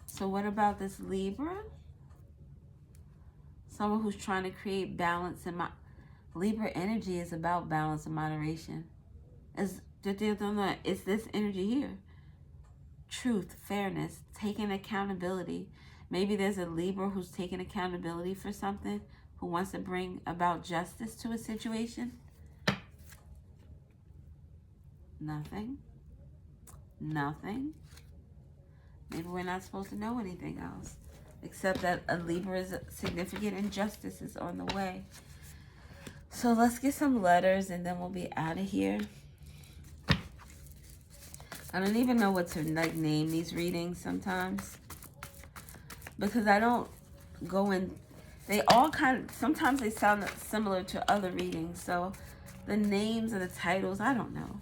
So what about this Libra? Someone who's trying to create balance in Libra energy is about balance and moderation. It's this energy here. Truth, fairness, taking accountability. Maybe there's a Libra who's taking accountability for something, who wants to bring about justice to a situation. Nothing. Maybe we're not supposed to know anything else, except that a Libra is significant and justice is on the way. So let's get some letters and then we'll be out of here. I don't even know what to name these readings sometimes, because I don't go in. They all sometimes they sound similar to other readings. So the names and the titles, I don't know.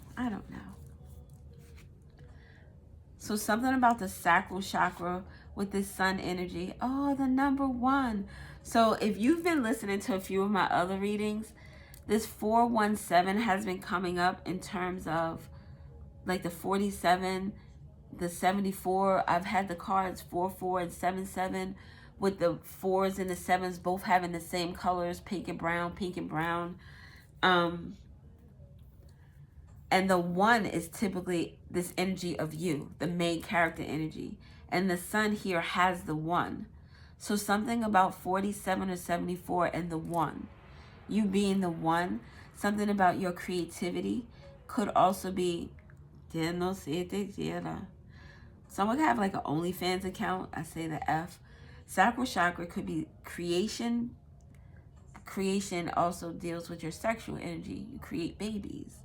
So something about the sacral chakra with this sun energy. Oh, the number 1. So if you've been listening to a few of my other readings, this 417 has been coming up in terms of like the 47, the 74. I've had the cards 44 and 77 with the 4s and the 7s both having the same colors, pink and brown. And the 1 is typically this energy of you, the main character energy. And the sun here has the 1. So something about 47 or 74 and the 1. You being the 1, something about your creativity could also be, someone could have like an OnlyFans account. I say the F. Sacral chakra could be creation. Creation also deals with your sexual energy. You create babies.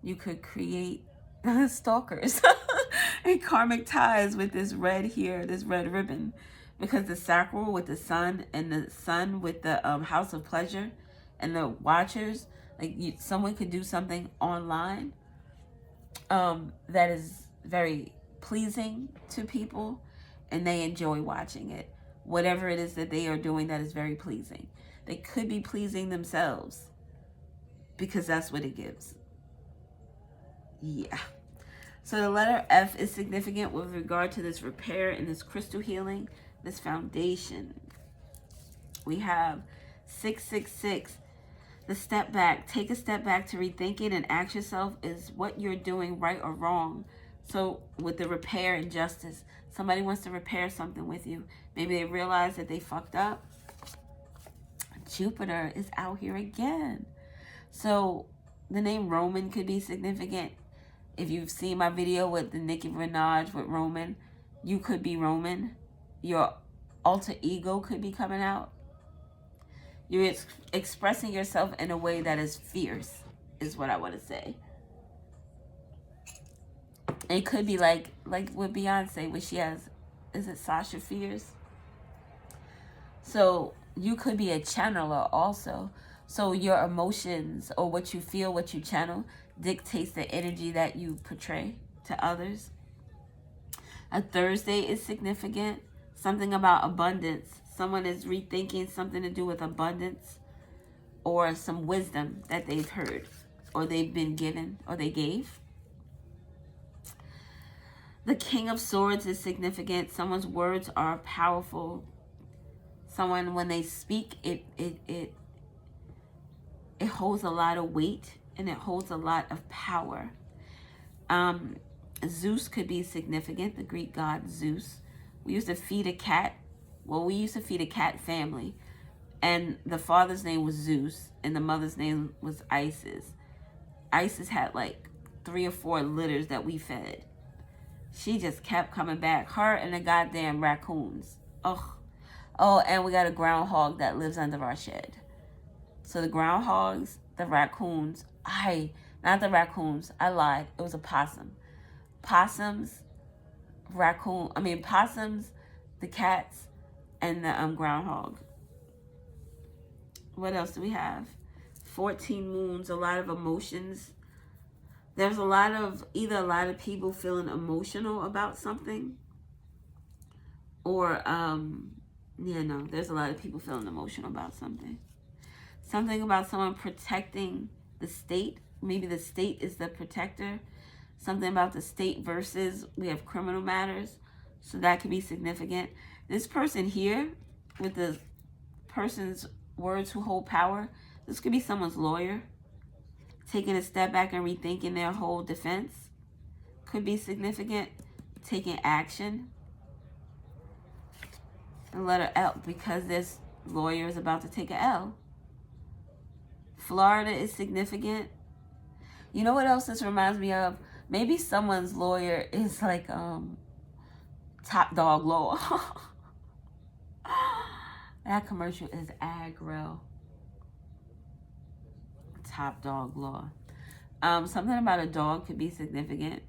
You could create stalkers and karmic ties with this red here, this red ribbon, because the sacral with the sun and the sun with the house of pleasure and the watchers, like someone could do something online that is very pleasing to people and they enjoy watching it. Whatever it is that they are doing that is very pleasing. They could be pleasing themselves because that's what it gives. Yeah. So the letter F is significant with regard to this repair and this crystal healing, this foundation. We have 666. The step back. Take a step back to rethink it and ask yourself, is what you're doing right or wrong? So with the repair and justice, somebody wants to repair something with you. Maybe they realize that they fucked up. Jupiter is out here again. So the name Roman could be significant. If you've seen my video with the Nicki Minaj with Roman, you could be Roman. Your alter ego could be coming out. You're expressing yourself in a way that is fierce, is what I want to say. It could be like with Beyonce, where she has, is it Sasha Fierce? So you could be a channeler also. So your emotions or what you feel, what you channel, dictates the energy that you portray to others. A Thursday is significant. Something about abundance. Someone is rethinking something to do with abundance or some wisdom that they've heard or they've been given or they gave. The King of Swords is significant. Someone's words are powerful. Someone, when they speak, it holds a lot of weight and it holds a lot of power. Zeus could be significant, the Greek god Zeus. We used to feed a cat. Well, we used to feed a cat family. And the father's name was Zeus and the mother's name was Isis. Isis had like 3 or 4 litters that we fed. She just kept coming back. Her and the goddamn raccoons. Ugh. Oh, and we got a groundhog that lives under our shed. So the groundhogs, the raccoons, not the raccoons, I lied. It was a possum. Possums, possums, the cats, and the groundhog. What else do we have? 14 moons, a lot of emotions. There's either a lot of people feeling emotional about something, or there's a lot of people feeling emotional about something. Something about someone protecting the state. Maybe the state is the protector. Something about the state versus we have criminal matters. So that could be significant. This person here, with the person's words who hold power, this could be someone's lawyer. Taking a step back and rethinking their whole defense could be significant. Taking action. The letter L, because this lawyer is about to take an L. Florida is significant. You know what else this reminds me of? Maybe someone's lawyer is like Top Dog Law. That commercial is aggro. Top Dog Law. Something about a dog could be significant.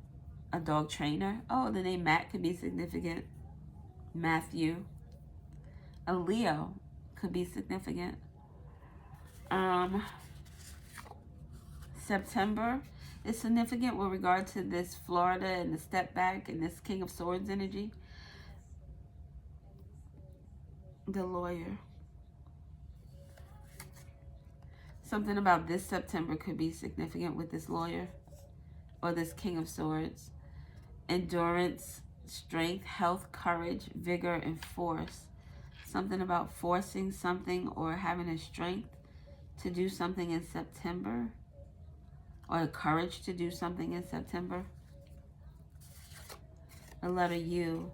A dog trainer. Oh, the name Matt could be significant. Matthew. A Leo could be significant. September is significant with regard to this Florida and the step back and this King of Swords energy. The lawyer. Something about this September could be significant with this lawyer or this King of Swords. Endurance, strength, health, courage, vigor, and force. Something about forcing something or having the strength to do something in September, or the courage to do something in September. The letter U.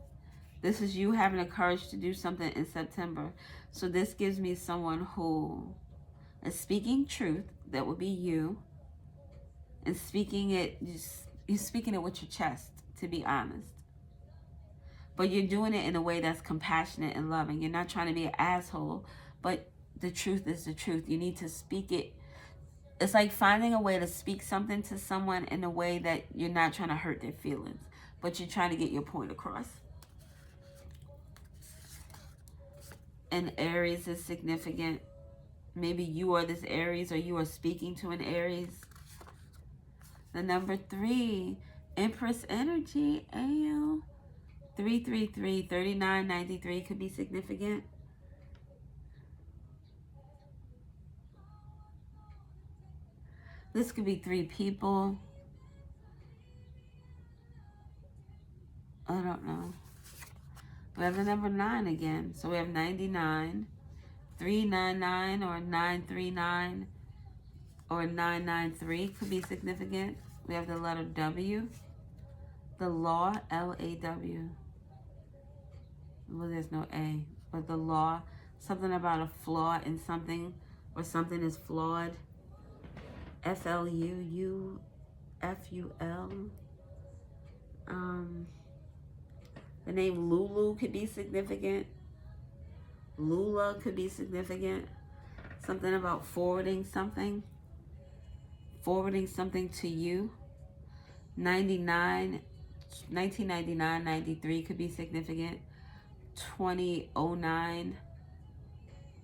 This is you having the courage to do something in September. So this gives me someone who is speaking truth. That would be you. And speaking it, you're speaking it with your chest, to be honest. But you're doing it in a way that's compassionate and loving. You're not trying to be an asshole, but the truth is the truth. You need to speak it. It's like finding a way to speak something to someone in a way that you're not trying to hurt their feelings, but you're trying to get your point across. And Aries is significant. Maybe you are this Aries, or you are speaking to an Aries. The number 3, Empress energy. 333, 3993 could be significant. This could be 3 people. I don't know. We have the number 9 again. So we have 99, 399, or 939, or 993 could be significant. We have the letter W. The law, L-A-W. Well, there's no A, but the law, something about a flaw in something, or something is flawed. F-L-U-U-F-U-L. The name Lulu could be significant. Lula could be significant. Something about forwarding something. Forwarding something to you. 1999, 93 could be significant. 2009,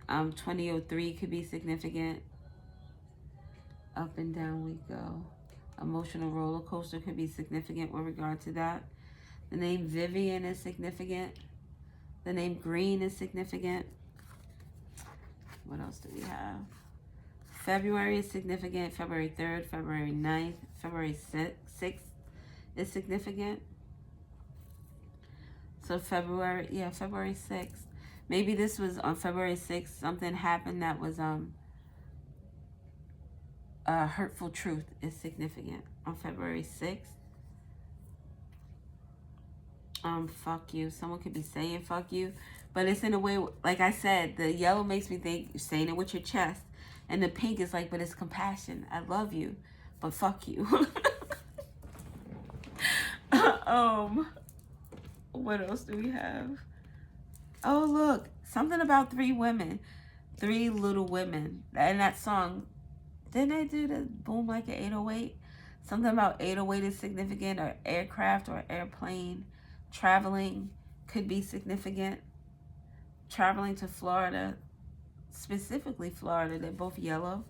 2003 could be significant. Up and down we go. Emotional roller coaster could be significant with regard to that. The name Vivian is significant. The name Green is significant. What else do we have? February is significant. February 3rd, February 9th, February 6th is significant. So February 6th. Maybe this was on February 6th. Something happened that was hurtful truth is significant on February 6th. Fuck you. Someone could be saying fuck you, but it's in a way, like I said, the yellow makes me think you're saying it with your chest, and the pink is like, but it's compassion. I love you, but fuck you. What else do we have? Oh, look. Something about three women. Three little women. And that song, didn't they do the boom like an 808? Something about 808 is significant, or aircraft or airplane. Traveling could be significant. Traveling to Florida, specifically Florida, they're both yellow.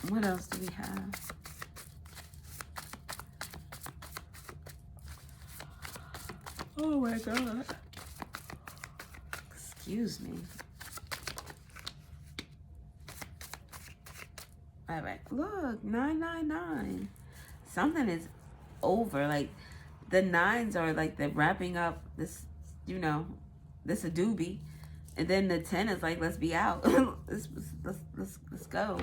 What else do we have? Oh my God. Excuse me. All right, look, 999. Something is over. Like the nines are like the wrapping up this, this a doobie, and then the 10 is like, let's be out. let's go.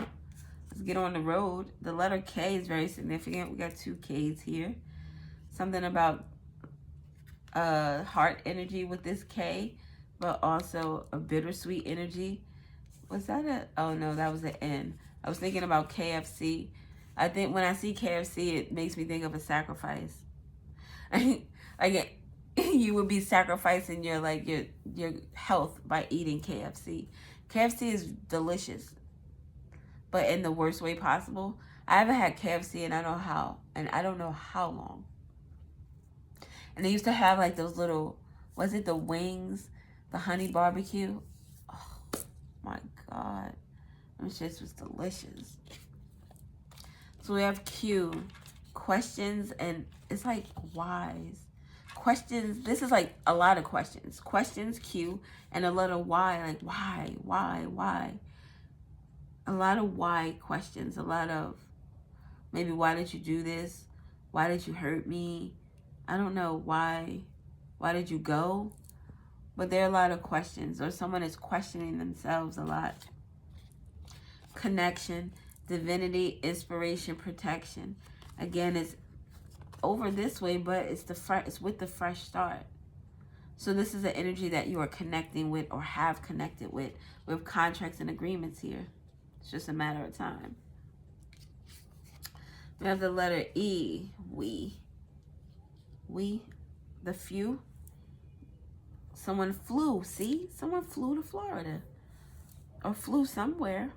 Let's get on the road. The letter K is very significant. We got two K's here. Something about heart energy with this K, but also a bittersweet energy. Was that oh no, that was an N. I was thinking about KFC. I think when I see KFC, it makes me think of a sacrifice. Like you would be sacrificing your health by eating KFC. KFC is delicious, but in the worst way possible. I haven't had KFC and I don't know how long. And they used to have like those little, was it the wings, the honey barbecue? Oh my God. Them shits was delicious. So we have Q, questions, and it's like whys. Questions, this is like a lot of questions. Questions, Q, and a letter Y, like why? A lot of why questions, a lot of maybe why did you do this? Why did you hurt me? I don't know why did you go? But there are a lot of questions, or someone is questioning themselves a lot. Connection, divinity, inspiration, protection. Again, it's over this way, but it's with the fresh start. So this is the energy that you are connecting with or have connected with. We have contracts and agreements here. It's just a matter of time. We have the letter E, we, the few. Someone flew, see? Someone flew to Florida or flew somewhere.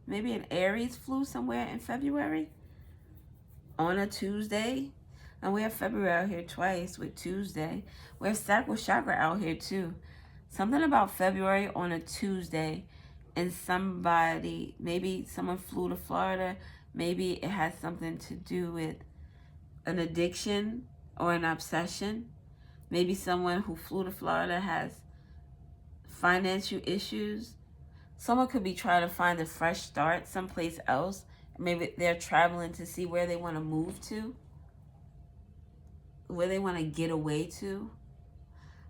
Maybe an Aries flew somewhere in February on a Tuesday. And we have February out here twice with Tuesday. We have Sacral Chakra out here too. Something about February on a Tuesday, and maybe someone flew to Florida. Maybe it has something to do with an addiction or an obsession. Maybe someone who flew to Florida has financial issues. Someone could be trying to find a fresh start someplace else. Maybe they're traveling to see where they want to move to, where they want to get away to.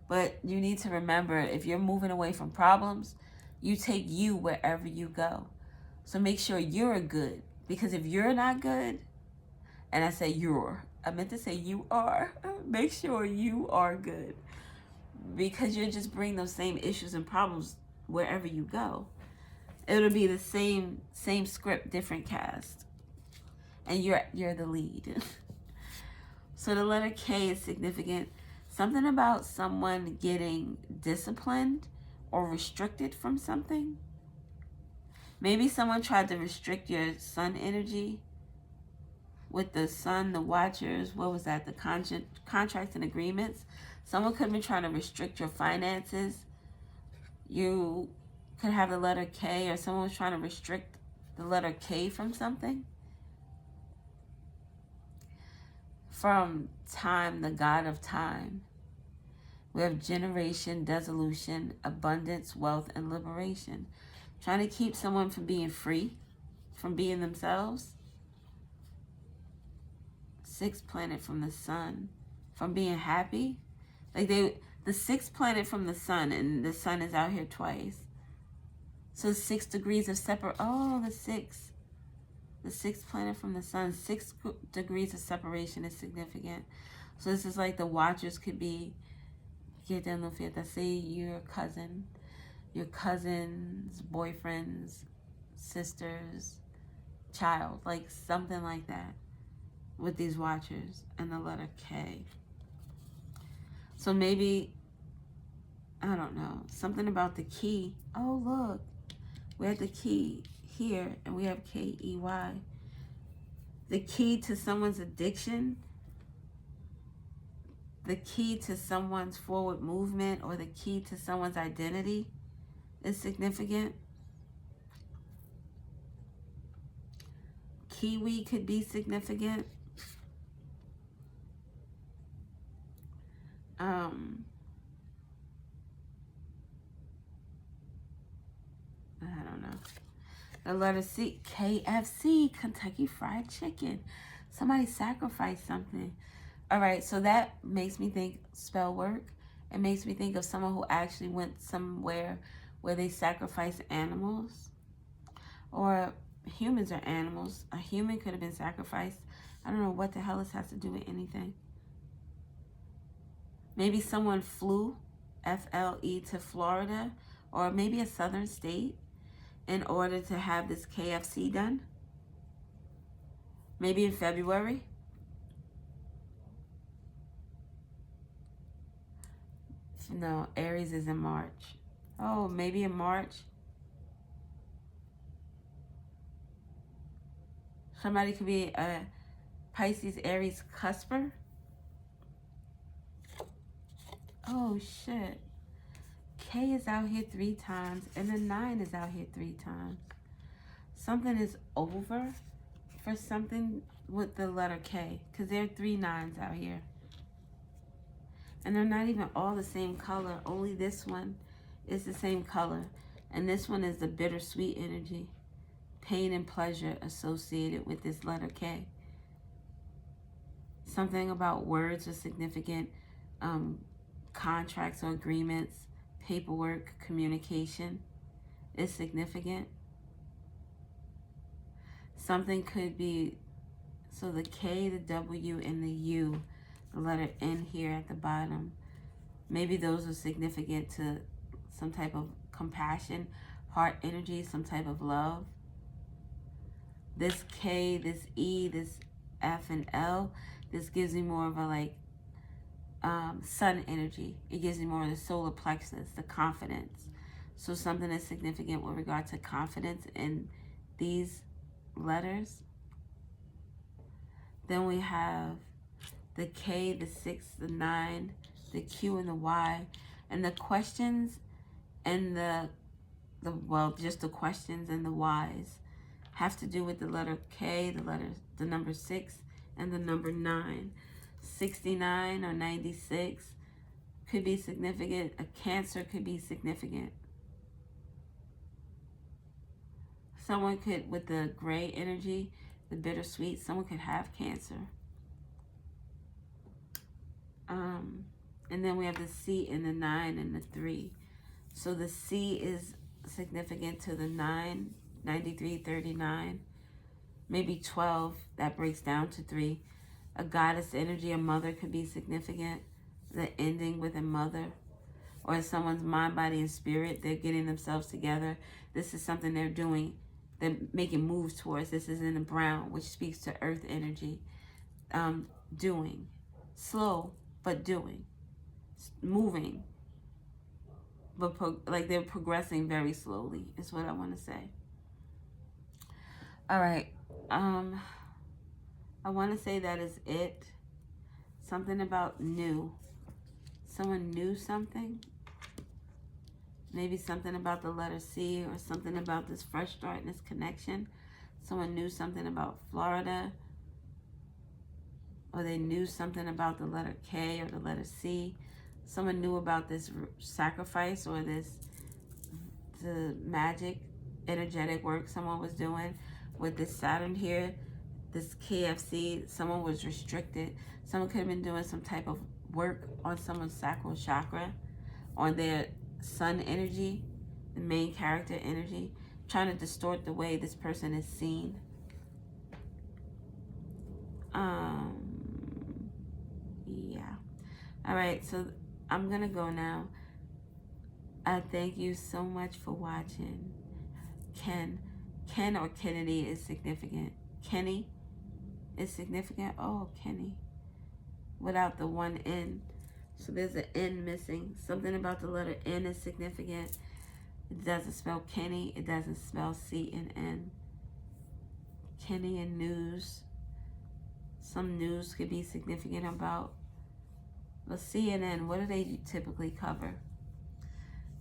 But you need to remember, if you're moving away from problems, you take you wherever you go. So make sure you're good. Because if you're not good, and I say I meant to say you are. Make sure you are good. Because you'll just bring those same issues and problems wherever you go. It'll be the same script, different cast. And you're the lead. So the letter K is significant. Something about someone getting disciplined or restricted from something. Maybe someone tried to restrict your sun energy with the sun, the watchers. What was that? The contracts and agreements. Someone could have been trying to restrict your finances. You could have the letter K, or someone was trying to restrict the letter K from something. From time, the God of time. We have generation, dissolution, abundance, wealth, and liberation. Trying to keep someone from being free, from being themselves. Sixth planet from the sun, from being happy. Like the sixth planet from the sun, and the sun is out here twice. So 6 degrees of separate. Oh, the sixth planet from the sun, 6 degrees of separation is significant. So this is like the watchers could be, say your cousin's boyfriend's sister's child, like something like that with these watchers and the letter K. So maybe, I don't know, something about the key. Oh, look, we have the key here, and we have K-E-Y. The key to someone's addiction, the key to someone's forward movement, or the key to someone's identity is significant. Kiwi could be significant. I don't know. The letter C, KFC, Kentucky Fried Chicken. Somebody sacrificed something. All right, so that makes me think spell work. It makes me think of someone who actually went somewhere where they sacrifice animals. Or humans are animals. A human could have been sacrificed. I don't know what the hell this has to do with anything. Maybe someone flew, F-L-E, to Florida, or maybe a southern state, in order to have this KFC done. Maybe in February. No, Aries is in March. Oh, maybe in March. Somebody could be a Pisces, Aries cusper. Oh, shit. K is out here 3 times, and the 9 is out here 3 times. Something is over for something with the letter K, because there are 3 9s out here. And they're not even all the same color. Only this one is the same color. And this one is the bittersweet energy. Pain and pleasure associated with this letter K. Something about words are significant. Contracts or agreements, paperwork, communication is significant. Something could be, so the K, the W, and the U, the letter N here at the bottom, maybe those are significant to some type of compassion, heart energy, some type of love. This K, this E, this F and L, this gives me more of a like sun energy. It gives me more of the solar plexus, the confidence. So something is significant with regard to confidence in these letters. Then we have the K, the 6, the 9, the Q, and the Y. And the questions and well, just the questions and the Y's have to do with the letter K, the number 6, and the number 9. 69 or 96 could be significant. A Cancer could be significant. Someone could, with the gray energy, the bittersweet, someone could have Cancer. And then we have the C and the 9 and the 3. So the C is significant to the 9, 93, 39. Maybe 12, that breaks down to 3. A goddess energy, a mother could be significant. The ending with a mother. Or someone's mind, body, and spirit, they're getting themselves together. This is something they're doing. They're making moves towards. This is in the brown, which speaks to earth energy. Doing. Slow, but doing. Moving. But like they're progressing very slowly is what I want to say. All right. I want to say that is it. Something about new. Someone knew something. Maybe something about the letter C, or something about this fresh start and this connection. Someone knew something about Florida. Or they knew something about the letter K or the letter C. Someone knew about this sacrifice or the magic, energetic work someone was doing with this Saturn here, this KFC. Someone was restricted. Someone could have been doing some type of work on someone's sacral chakra, on their sun energy, the main character energy, trying to distort the way this person is seen. Yeah. All right, so I'm going to go now. I thank you so much for watching. Ken or Kennedy is significant. Kenny is significant. Oh, Kenny. Without the one N. So there's an N missing. Something about the letter N is significant. It doesn't spell Kenny. It doesn't spell C-N-N. Kenny and news. Some news could be significant about. But CNN, what do they typically cover?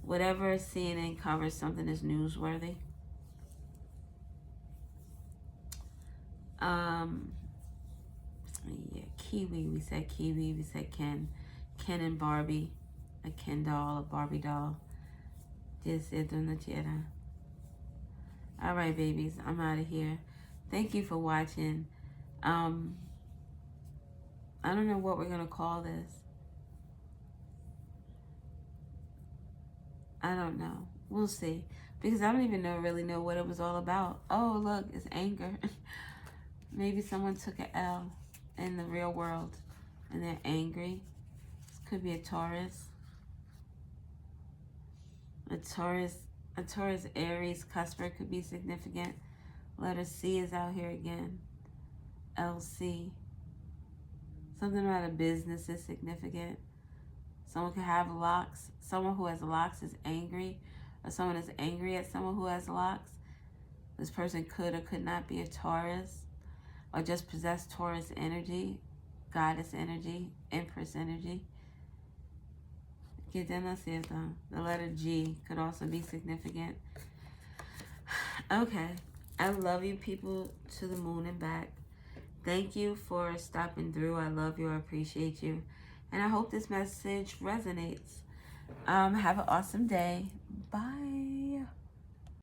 Whatever CNN covers, something is newsworthy. Yeah, Kiwi. We said Kiwi. We said Ken. Ken and Barbie. A Ken doll, a Barbie doll. All right, babies. I'm out of here. Thank you for watching. I don't know what we're going to call this. I don't know. We'll see. Because I don't even really know what it was all about. Oh, look, it's anger. Maybe someone took an L in the real world and they're angry. This could be a Taurus. A Taurus Aries cusper could be significant. Letter C is out here again. LC. Something about a business is significant. Someone could have locks. Someone who has locks is angry, or someone is angry at someone who has locks. This person could or could not be a Taurus, or just possess Taurus energy, goddess energy, empress energy. The letter G could also be significant. Okay. I love you people to the moon and back. Thank you for stopping through. I love you. I appreciate you. And I hope this message resonates. Have an awesome day. Bye.